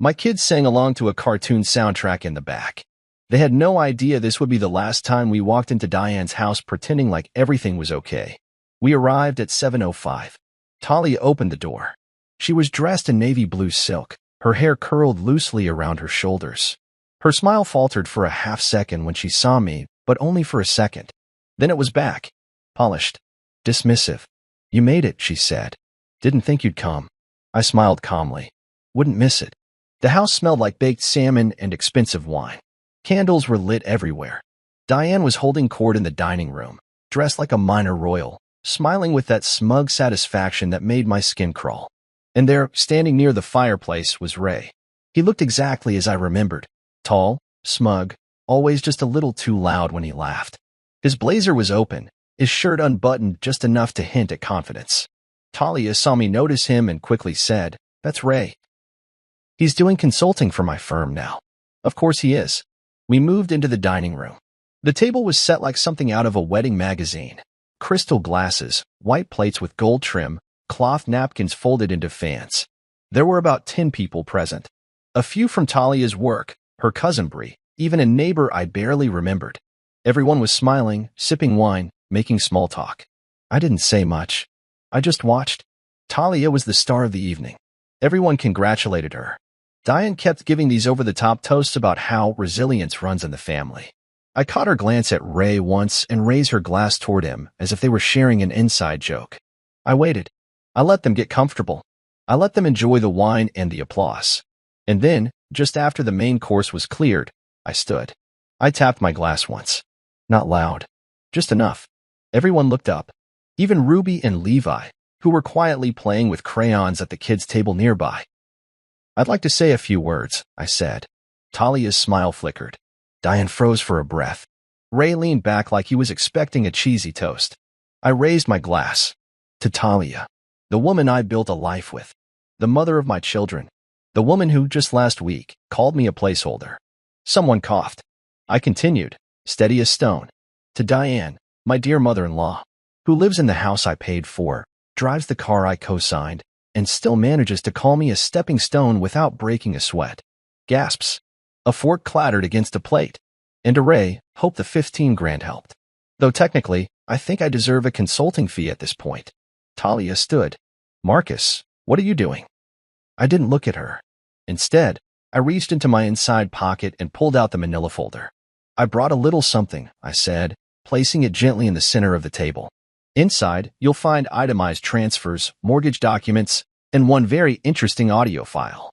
My kids sang along to a cartoon soundtrack in the back. They had no idea this would be the last time we walked into Diane's house pretending like everything was okay. We arrived at 7:05. Talia opened the door. She was dressed in navy blue silk, her hair curled loosely around her shoulders. Her smile faltered for a half-second when she saw me, but only for a second. Then it was back. Polished. Dismissive. "You made it," she said. "Didn't think you'd come." I smiled calmly. Wouldn't miss it. The house smelled like baked salmon and expensive wine. Candles were lit everywhere. Diane was holding court in the dining room, dressed like a minor royal, smiling with that smug satisfaction that made my skin crawl. And there, standing near the fireplace, was Ray. He looked exactly as I remembered. Tall, smug, always just a little too loud when he laughed. His blazer was open, his shirt unbuttoned just enough to hint at confidence. Talia saw me notice him and quickly said, "That's Ray. He's doing consulting for my firm now." Of course he is. We moved into the dining room. The table was set like something out of a wedding magazine. Crystal glasses, white plates with gold trim, cloth napkins folded into fans. There were about 10 people present. A few from Talia's work, her cousin Bree, even a neighbor I barely remembered. Everyone was smiling, sipping wine, making small talk. I didn't say much. I just watched. Talia was the star of the evening. Everyone congratulated her. Diane kept giving these over-the-top toasts about how resilience runs in the family. I caught her glance at Ray once and raise her glass toward him as if they were sharing an inside joke. I waited. I let them get comfortable. I let them enjoy the wine and the applause. And then, just after the main course was cleared, I stood. I tapped my glass once. Not loud. Just enough. Everyone looked up. Even Ruby and Levi, who were quietly playing with crayons at the kids' table nearby. "I'd like to say a few words," I said. Talia's smile flickered. Diane froze for a breath. Ray leaned back like he was expecting a cheesy toast. I raised my glass. To Talia, the woman I built a life with. The mother of my children. The woman who, just last week, called me a placeholder. Someone coughed. I continued, steady as stone. To Diane, my dear mother-in-law, who lives in the house I paid for, drives the car I co-signed, and still manages to call me a stepping stone without breaking a sweat. Gasps. A fork clattered against a plate. And to Ray, hope the 15 grand helped. Though technically, I think I deserve a consulting fee at this point. Talia stood. "Marcus, what are you doing?" I didn't look at her. Instead, I reached into my inside pocket and pulled out the manila folder. "I brought a little something," I said, placing it gently in the center of the table. "Inside, you'll find itemized transfers, mortgage documents, and one very interesting audio file.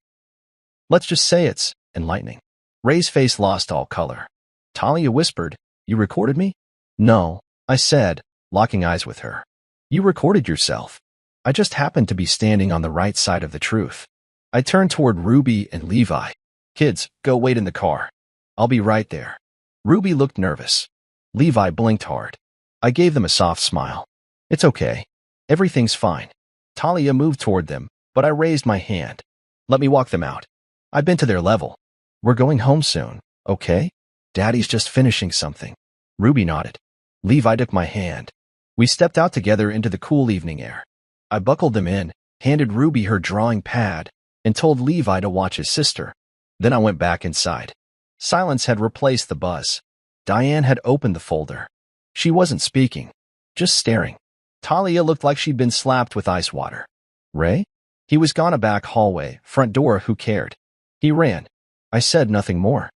Let's just say it's enlightening." Ray's face lost all color. Talia whispered, "You recorded me?" "No," I said, locking eyes with her. "You recorded yourself. I just happened to be standing on the right side of the truth." I turned toward Ruby and Levi. "Kids, go wait in the car. I'll be right there." Ruby looked nervous. Levi blinked hard. I gave them a soft smile. "It's okay. Everything's fine." Talia moved toward them, but I raised my hand. "Let me walk them out. I've been to their level. We're going home soon, okay? Daddy's just finishing something." Ruby nodded. Levi took my hand. We stepped out together into the cool evening air. I buckled them in, handed Ruby her drawing pad, and told Levi to watch his sister. Then I went back inside. Silence had replaced the buzz. Diane had opened the folder. She wasn't speaking, just staring. Talia looked like she'd been slapped with ice water. "Ray?" He was gone a back hallway, front door, who cared? He ran. I said nothing more.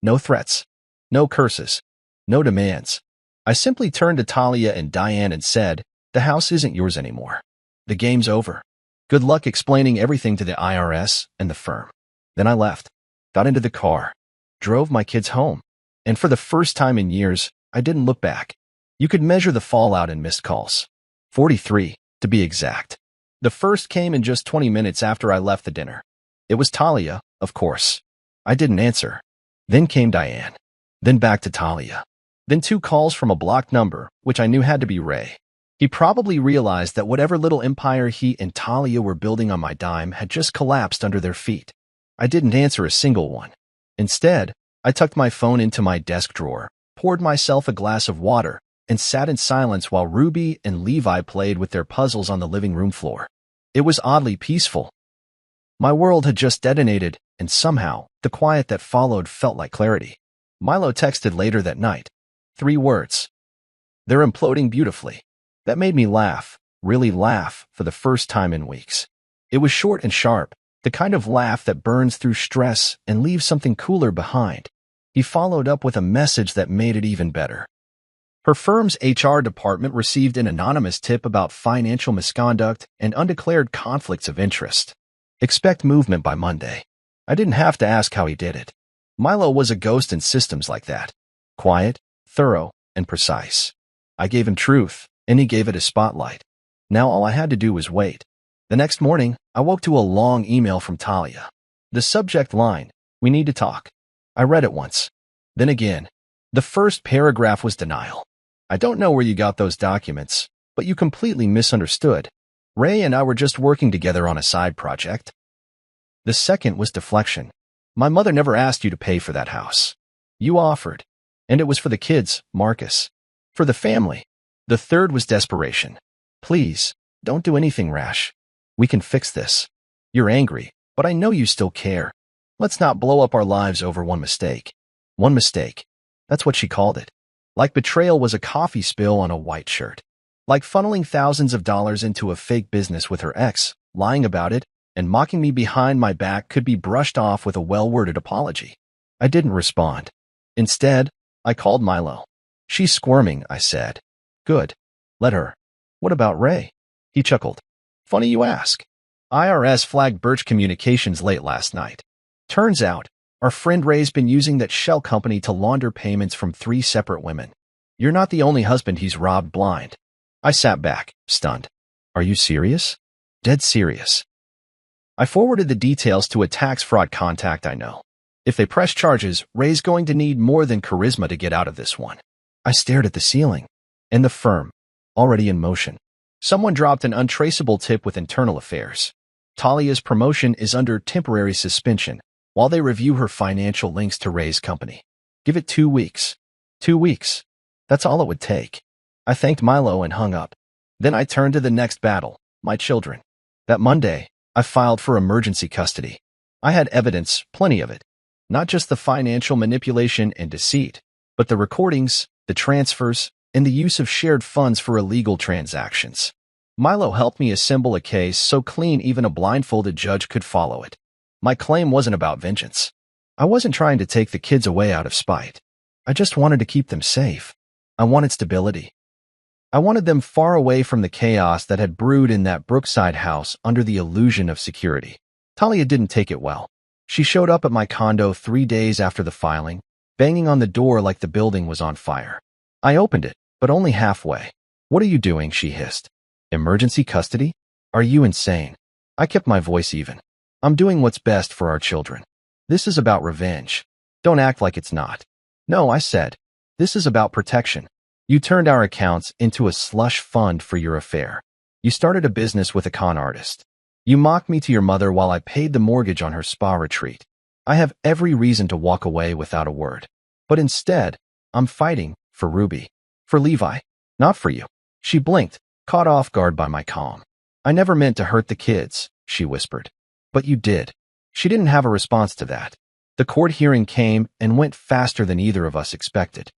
No threats. No curses. No demands. I simply turned to Talia and Diane and said, "The house isn't yours anymore. The game's over. Good luck explaining everything to the IRS and the firm." Then I left, got into the car, drove my kids home, and for the first time in years, I didn't look back. You could measure the fallout in missed calls. 43, to be exact. The first came in just 20 minutes after I left the dinner. It was Talia, of course. I didn't answer. Then came Diane. Then back to Talia. Then 2 calls from a blocked number, which I knew had to be Ray. He probably realized that whatever little empire he and Talia were building on my dime had just collapsed under their feet. I didn't answer a single one. Instead, I tucked my phone into my desk drawer, poured myself a glass of water, and sat in silence while Ruby and Levi played with their puzzles on the living room floor. It was oddly peaceful. My world had just detonated, and somehow, the quiet that followed felt like clarity. Milo texted later that night. 3 words. "They're imploding beautifully." That made me laugh, really laugh, for the first time in weeks. It was short and sharp, the kind of laugh that burns through stress and leaves something cooler behind. He followed up with a message that made it even better. Her firm's HR department received an anonymous tip about financial misconduct and undeclared conflicts of interest. Expect movement by Monday. I didn't have to ask how he did it. Milo was a ghost in systems like that. Quiet, thorough, and precise. I gave him truth, and he gave it a spotlight. Now all I had to do was wait. The next morning, I woke to a long email from Talia. The subject line, "We need to talk." I read it once. Then again. The first paragraph was denial. "I don't know where you got those documents, but you completely misunderstood. Ray and I were just working together on a side project. The second was deflection. My mother never asked you to pay for that house. You offered. And it was for the kids, Marcus. For the family. The third was desperation. Please, don't do anything rash. We can fix this. You're angry, but I know you still care. Let's not blow up our lives over one mistake. One mistake. That's what she called it. Like betrayal was a coffee spill on a white shirt. Like funneling thousands of dollars into a fake business with her ex, lying about it, and mocking me behind my back could be brushed off with a well-worded apology. I didn't respond. Instead, I called Milo. She's squirming, I said. Good. Let her. What about Ray? He chuckled. Funny you ask. IRS flagged Birch Communications late last night. Turns out, our friend Ray's been using that shell company to launder payments from 3 separate women. You're not the only husband he's robbed blind. I sat back, stunned. Are you serious? Dead serious. I forwarded the details to a tax fraud contact I know. If they press charges, Ray's going to need more than charisma to get out of this one. I stared at the ceiling. And the firm, already in motion. Someone dropped an untraceable tip with internal affairs. Talia's promotion is under temporary suspension while they review her financial links to Ray's company. Give it 2 weeks. 2 weeks. That's all it would take. I thanked Milo and hung up. Then I turned to the next battle, my children. That Monday, I filed for emergency custody. I had evidence, plenty of it. Not just the financial manipulation and deceit, but the recordings, the transfers, and the use of shared funds for illegal transactions. Milo helped me assemble a case so clean even a blindfolded judge could follow it. My claim wasn't about vengeance. I wasn't trying to take the kids away out of spite. I just wanted to keep them safe. I wanted stability. I wanted them far away from the chaos that had brewed in that Brookside house under the illusion of security. Talia didn't take it well. She showed up at my condo 3 days after the filing, banging on the door like the building was on fire. I opened it, but only halfway. What are you doing? She hissed. Emergency custody? Are you insane? I kept my voice even. I'm doing what's best for our children. This is about revenge. Don't act like it's not. No, I said. This is about protection. You turned our accounts into a slush fund for your affair. You started a business with a con artist. You mocked me to your mother while I paid the mortgage on her spa retreat. I have every reason to walk away without a word. But instead, I'm fighting for Ruby. For Levi. Not for you. She blinked, caught off guard by my calm. I never meant to hurt the kids, she whispered. But you did. She didn't have a response to that. The court hearing came and went faster than either of us expected.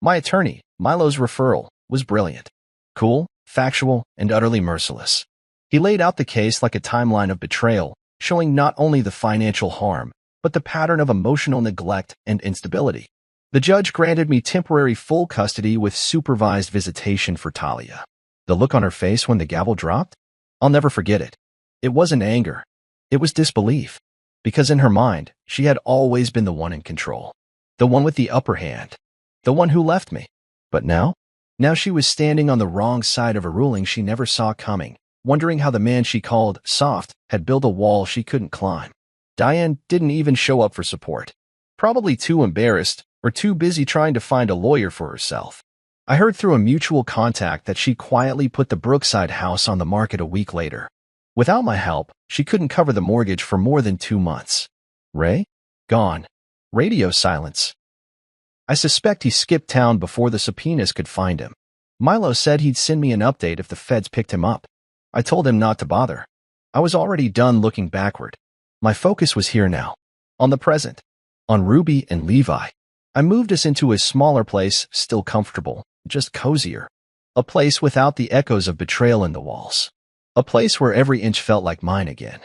My attorney, Milo's referral, was brilliant. Cool, factual, and utterly merciless. He laid out the case like a timeline of betrayal, showing not only the financial harm, but the pattern of emotional neglect and instability. The judge granted me temporary full custody with supervised visitation for Talia. The look on her face when the gavel dropped? I'll never forget it. It wasn't anger. It was disbelief. Because in her mind, she had always been the one in control. The one with the upper hand. The one who left me. But now? Now she was standing on the wrong side of a ruling she never saw coming, wondering how the man she called soft had built a wall she couldn't climb. Diane didn't even show up for support. Probably too embarrassed or too busy trying to find a lawyer for herself. I heard through a mutual contact that she quietly put the Brookside house on the market a week later. Without my help, she couldn't cover the mortgage for more than 2 months. Ray? Gone. Radio silence. I suspect he skipped town before the subpoenas could find him. Milo said he'd send me an update if the feds picked him up. I told him not to bother. I was already done looking backward. My focus was here now. On the present. On Ruby and Levi. I moved us into a smaller place, still comfortable, just cozier. A place without the echoes of betrayal in the walls. A place where every inch felt like mine again.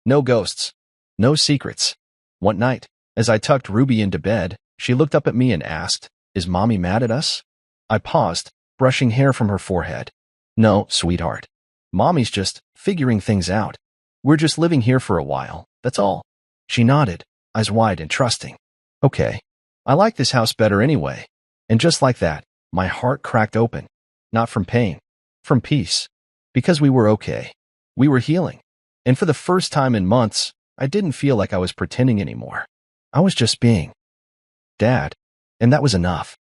No ghosts. No secrets. One night, as I tucked Ruby into bed, she looked up at me and asked, "Is Mommy mad at us?" I paused, brushing hair from her forehead. "No, sweetheart. Mommy's just figuring things out. We're just living here for a while, that's all." She nodded, eyes wide and trusting. "Okay. I like this house better anyway." And just like that, my heart cracked open. Not from pain. From peace. Because we were okay. We were healing. And for the first time in months, I didn't feel like I was pretending anymore. I was just being Dad. And that was enough.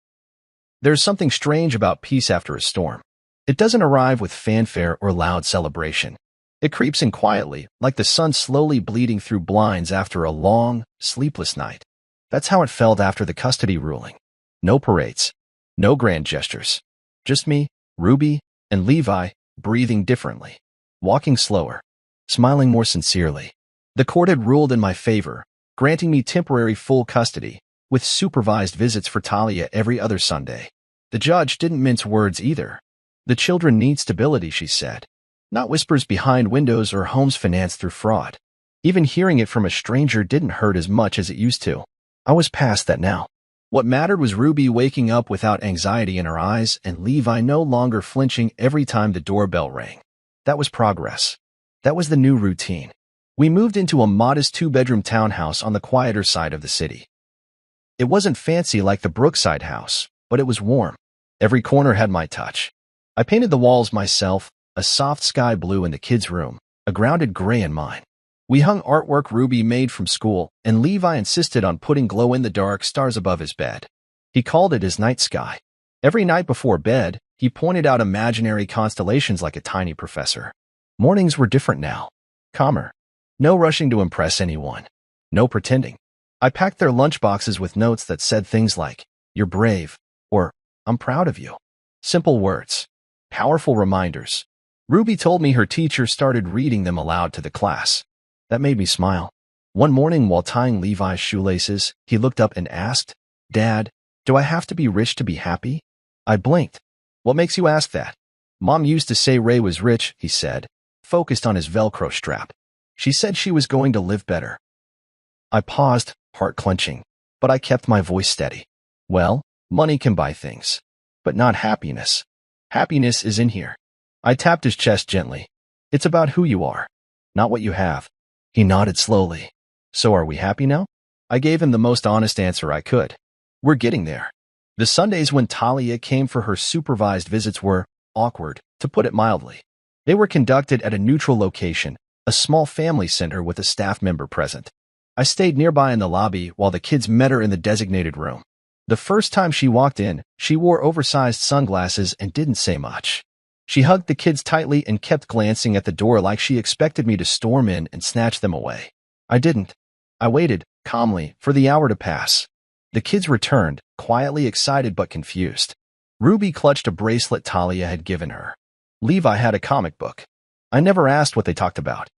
There's something strange about peace after a storm. It doesn't arrive with fanfare or loud celebration. It creeps in quietly, like the sun slowly bleeding through blinds after a long, sleepless night. That's how it felt after the custody ruling. No parades. No grand gestures. Just me, Ruby, and Levi, breathing differently. Walking slower. Smiling more sincerely. The court had ruled in my favor, granting me temporary full custody, with supervised visits for Talia every other Sunday. The judge didn't mince words either. The children need stability, she said. Not whispers behind windows or homes financed through fraud. Even hearing it from a stranger didn't hurt as much as it used to. I was past that now. What mattered was Ruby waking up without anxiety in her eyes and Levi no longer flinching every time the doorbell rang. That was progress. That was the new routine. We moved into a modest two-bedroom townhouse on the quieter side of the city. It wasn't fancy like the Brookside house, but it was warm. Every corner had my touch. I painted the walls myself, a soft sky blue in the kids' room, a grounded gray in mine. We hung artwork Ruby made from school, and Levi insisted on putting glow-in-the-dark stars above his bed. He called it his night sky. Every night before bed, he pointed out imaginary constellations like a tiny professor. Mornings were different now. Calmer. No rushing to impress anyone. No pretending. I packed their lunchboxes with notes that said things like, "You're brave," or "I'm proud of you." Simple words. Powerful reminders. Ruby told me her teacher started reading them aloud to the class. That made me smile. One morning while tying Levi's shoelaces, he looked up and asked, "Dad, do I have to be rich to be happy?" I blinked. "What makes you ask that?" "Mom used to say Ray was rich," he said, focused on his Velcro strap. "She said she was going to live better." I paused, heart clenching, but I kept my voice steady. "Well, money can buy things, but not happiness. Happiness is in here." I tapped his chest gently. "It's about who you are, not what you have." He nodded slowly. "So are we happy now?" I gave him the most honest answer I could. "We're getting there." The Sundays when Talia came for her supervised visits were awkward, to put it mildly. They were conducted at a neutral location, a small family center with a staff member present. I stayed nearby in the lobby while the kids met her in the designated room. The first time she walked in, she wore oversized sunglasses and didn't say much. She hugged the kids tightly and kept glancing at the door like she expected me to storm in and snatch them away. I didn't. I waited, calmly, for the hour to pass. The kids returned, quietly excited but confused. Ruby clutched a bracelet Talia had given her. Levi had a comic book. I never asked what they talked about.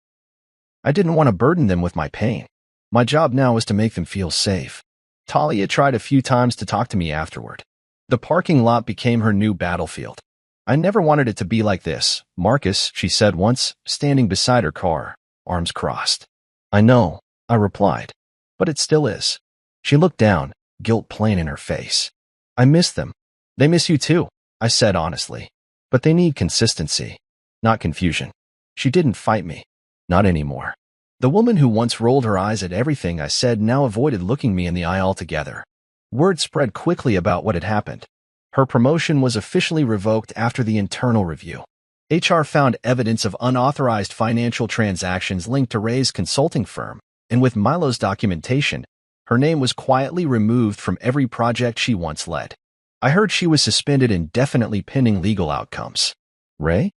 I didn't want to burden them with my pain. My job now was to make them feel safe. Talia tried a few times to talk to me afterward. The parking lot became her new battlefield. "I never wanted it to be like this, Marcus," she said once, standing beside her car, arms crossed. "I know," I replied, "but it still is." She looked down, guilt plain in her face. "I miss them." "They miss you too," I said honestly. "But they need consistency, not confusion." She didn't fight me. Not anymore. The woman who once rolled her eyes at everything I said now avoided looking me in the eye altogether. Word spread quickly about what had happened. Her promotion was officially revoked after the internal review. HR found evidence of unauthorized financial transactions linked to Ray's consulting firm, and with Milo's documentation, her name was quietly removed from every project she once led. I heard she was suspended indefinitely pending legal outcomes. Ray?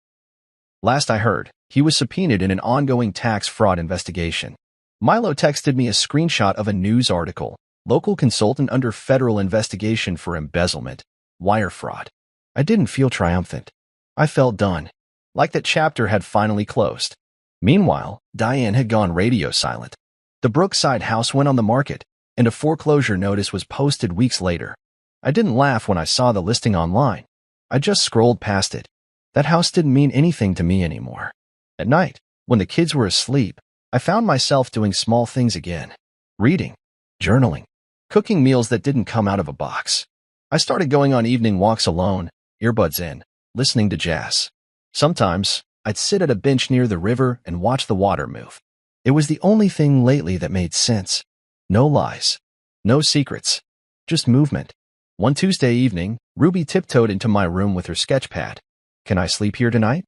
Last I heard, he was subpoenaed in an ongoing tax fraud investigation. Milo texted me a screenshot of a news article, "Local consultant under federal investigation for embezzlement, wire fraud." I didn't feel triumphant. I felt done, like that chapter had finally closed. Meanwhile, Diane had gone radio silent. The Brookside house went on the market, and a foreclosure notice was posted weeks later. I didn't laugh when I saw the listing online. I just scrolled past it. That house didn't mean anything to me anymore. At night, when the kids were asleep, I found myself doing small things again. Reading, journaling, cooking meals that didn't come out of a box. I started going on evening walks alone, earbuds in, listening to jazz. Sometimes, I'd sit at a bench near the river and watch the water move. It was the only thing lately that made sense. No lies. No secrets. Just movement. One Tuesday evening, Ruby tiptoed into my room with her sketch pad. "Can I sleep here tonight?"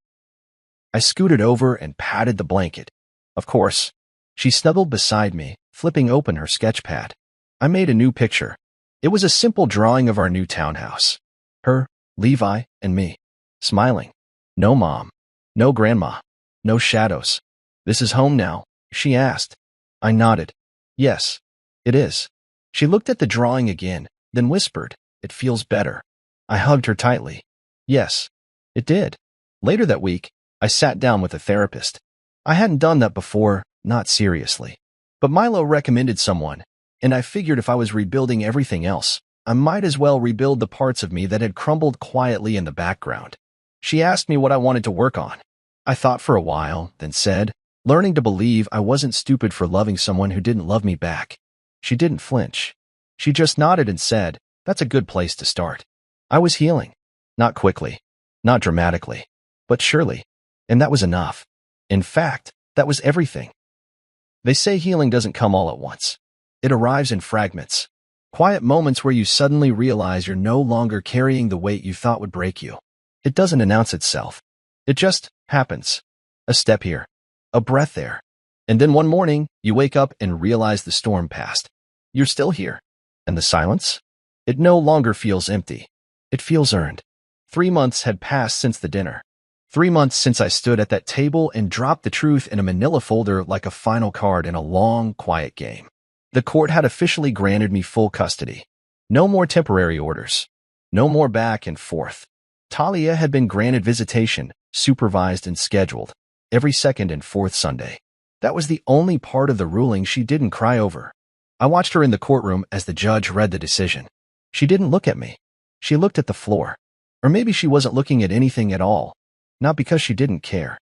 I scooted over and patted the blanket. Of course. She snuggled beside me, flipping open her sketch pad. I made a new picture. It was a simple drawing of our new townhouse. Her, Levi, and me. Smiling. No mom. No grandma. No shadows. This is home now, she asked. I nodded. Yes, it is. She looked at the drawing again, then whispered, it feels better. I hugged her tightly. Yes, it did. Later that week, I sat down with a therapist. I hadn't done that before, not seriously. But Milo recommended someone, and I figured if I was rebuilding everything else, I might as well rebuild the parts of me that had crumbled quietly in the background. She asked me what I wanted to work on. I thought for a while, then said, learning to believe I wasn't stupid for loving someone who didn't love me back. She didn't flinch. She just nodded and said, that's a good place to start. I was healing. Not quickly, not dramatically, but surely. And that was enough. In fact, that was everything. They say healing doesn't come all at once. It arrives in fragments. Quiet moments where you suddenly realize you're no longer carrying the weight you thought would break you. It doesn't announce itself. It just happens. A step here, a breath there. And then one morning, you wake up and realize the storm passed. You're still here. And the silence? It no longer feels empty. It feels earned. 3 months had passed since the dinner. 3 months since I stood at that table and dropped the truth in a manila folder like a final card in a long, quiet game. The court had officially granted me full custody. No more temporary orders. No more back and forth. Talia had been granted visitation, supervised and scheduled, every second and fourth Sunday. That was the only part of the ruling she didn't cry over. I watched her in the courtroom as the judge read the decision. She didn't look at me. She looked at the floor. Or maybe she wasn't looking at anything at all. Not because she didn't care,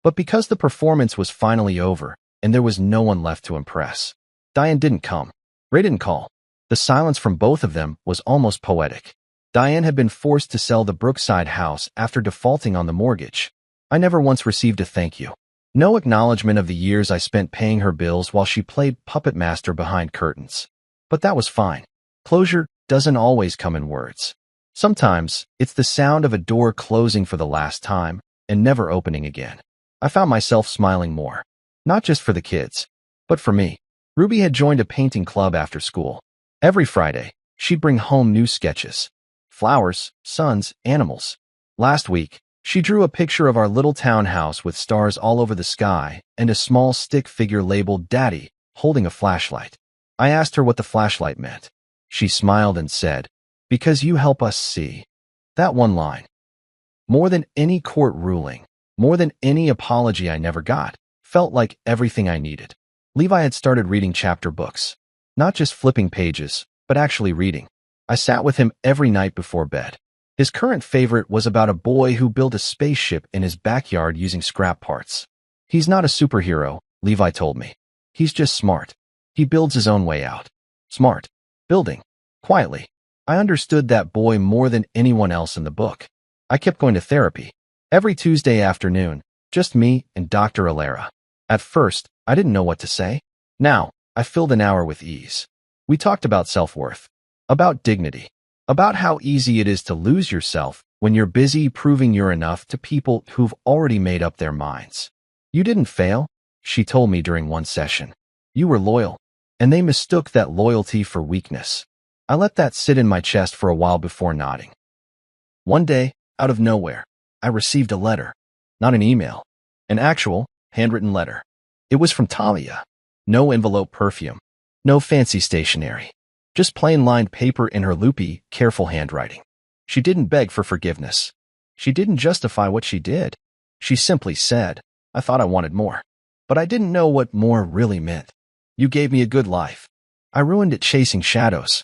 but because the performance was finally over and there was no one left to impress. Diane didn't come. Ray didn't call. The silence from both of them was almost poetic. Diane had been forced to sell the Brookside house after defaulting on the mortgage. I never once received a thank you. No acknowledgement of the years I spent paying her bills while she played puppet master behind curtains. But that was fine. Closure doesn't always come in words. Sometimes, it's the sound of a door closing for the last time and never opening again. I found myself smiling more. Not just for the kids, but for me. Ruby had joined a painting club after school. Every Friday, she'd bring home new sketches. Flowers, suns, animals. Last week, she drew a picture of our little townhouse with stars all over the sky and a small stick figure labeled Daddy, holding a flashlight. I asked her what the flashlight meant. She smiled and said, because you help us see. That one line. More than any court ruling, more than any apology I never got, felt like everything I needed. Levi had started reading chapter books. Not just flipping pages, but actually reading. I sat with him every night before bed. His current favorite was about a boy who built a spaceship in his backyard using scrap parts. He's not a superhero, Levi told me. He's just smart. He builds his own way out. Smart. Building. Quietly. I understood that boy more than anyone else in the book. I kept going to therapy. Every Tuesday afternoon, just me and Dr. Alera. At first, I didn't know what to say. Now, I filled an hour with ease. We talked about self-worth, about dignity, about how easy it is to lose yourself when you're busy proving you're enough to people who've already made up their minds. You didn't fail, she told me during one session. You were loyal, and they mistook that loyalty for weakness. I let that sit in my chest for a while before nodding. One day, out of nowhere, I received a letter. Not an email. An actual, handwritten letter. It was from Talia. No envelope perfume. No fancy stationery. Just plain lined paper in her loopy, careful handwriting. She didn't beg for forgiveness. She didn't justify what she did. She simply said, I thought I wanted more. But I didn't know what more really meant. You gave me a good life. I ruined it chasing shadows.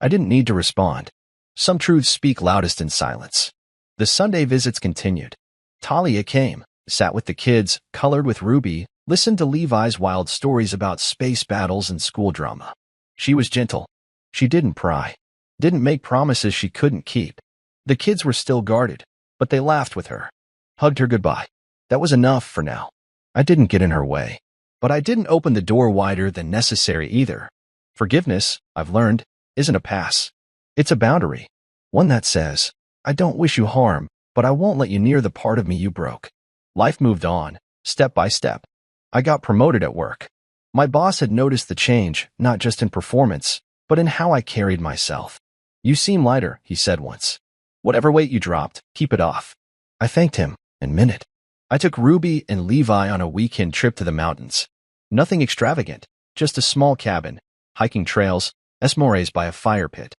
I didn't need to respond. Some truths speak loudest in silence. The Sunday visits continued. Talia came, sat with the kids, colored with Ruby, listened to Levi's wild stories about space battles and school drama. She was gentle. She didn't pry. Didn't make promises she couldn't keep. The kids were still guarded, but they laughed with her. Hugged her goodbye. That was enough for now. I didn't get in her way. But I didn't open the door wider than necessary either. Forgiveness, I've learned, isn't a pass. It's a boundary. One that says, I don't wish you harm, but I won't let you near the part of me you broke. Life moved on, step by step. I got promoted at work. My boss had noticed the change, not just in performance, but in how I carried myself. You seem lighter, he said once. Whatever weight you dropped, keep it off. I thanked him and meant it. I took Ruby and Levi on a weekend trip to the mountains. Nothing extravagant, just a small cabin, hiking trails, s'mores by a fire pit.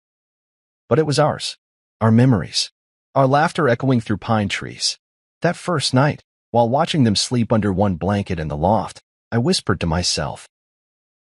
But it was ours. Our memories. Our laughter echoing through pine trees. That first night, while watching them sleep under one blanket in the loft, I whispered to myself,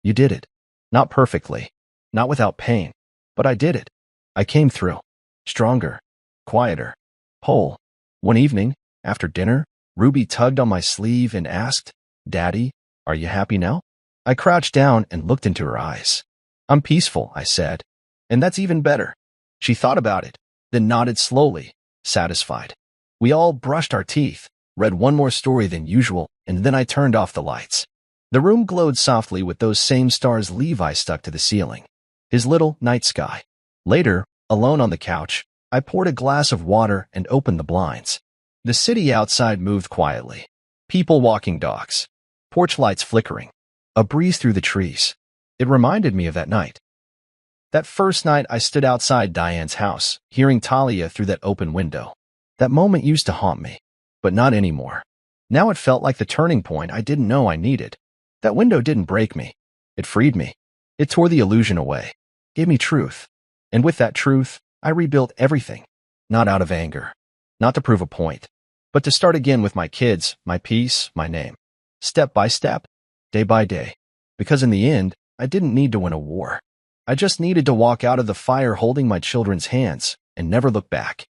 "You did it. Not perfectly, not without pain, but I did it. I came through. Stronger, quieter, whole." One evening, after dinner, Ruby tugged on my sleeve and asked, "Daddy, are you happy now?" I crouched down and looked into her eyes. "I'm peaceful," I said. "And that's even better." She thought about it, then nodded slowly, satisfied. We all brushed our teeth, read one more story than usual, and then I turned off the lights. The room glowed softly with those same stars Levi stuck to the ceiling, his little night sky. Later, alone on the couch, I poured a glass of water and opened the blinds. The city outside moved quietly. People walking dogs. Porch lights flickering. A breeze through the trees. It reminded me of that night. That first night I stood outside Diane's house, hearing Talia through that open window. That moment used to haunt me, but not anymore. Now it felt like the turning point I didn't know I needed. That window didn't break me. It freed me. It tore the illusion away, gave me truth. And with that truth, I rebuilt everything. Not out of anger, not to prove a point, but to start again with my kids, my peace, my name. Step by step, day by day. Because in the end, I didn't need to win a war. I just needed to walk out of the fire holding my children's hands and never look back.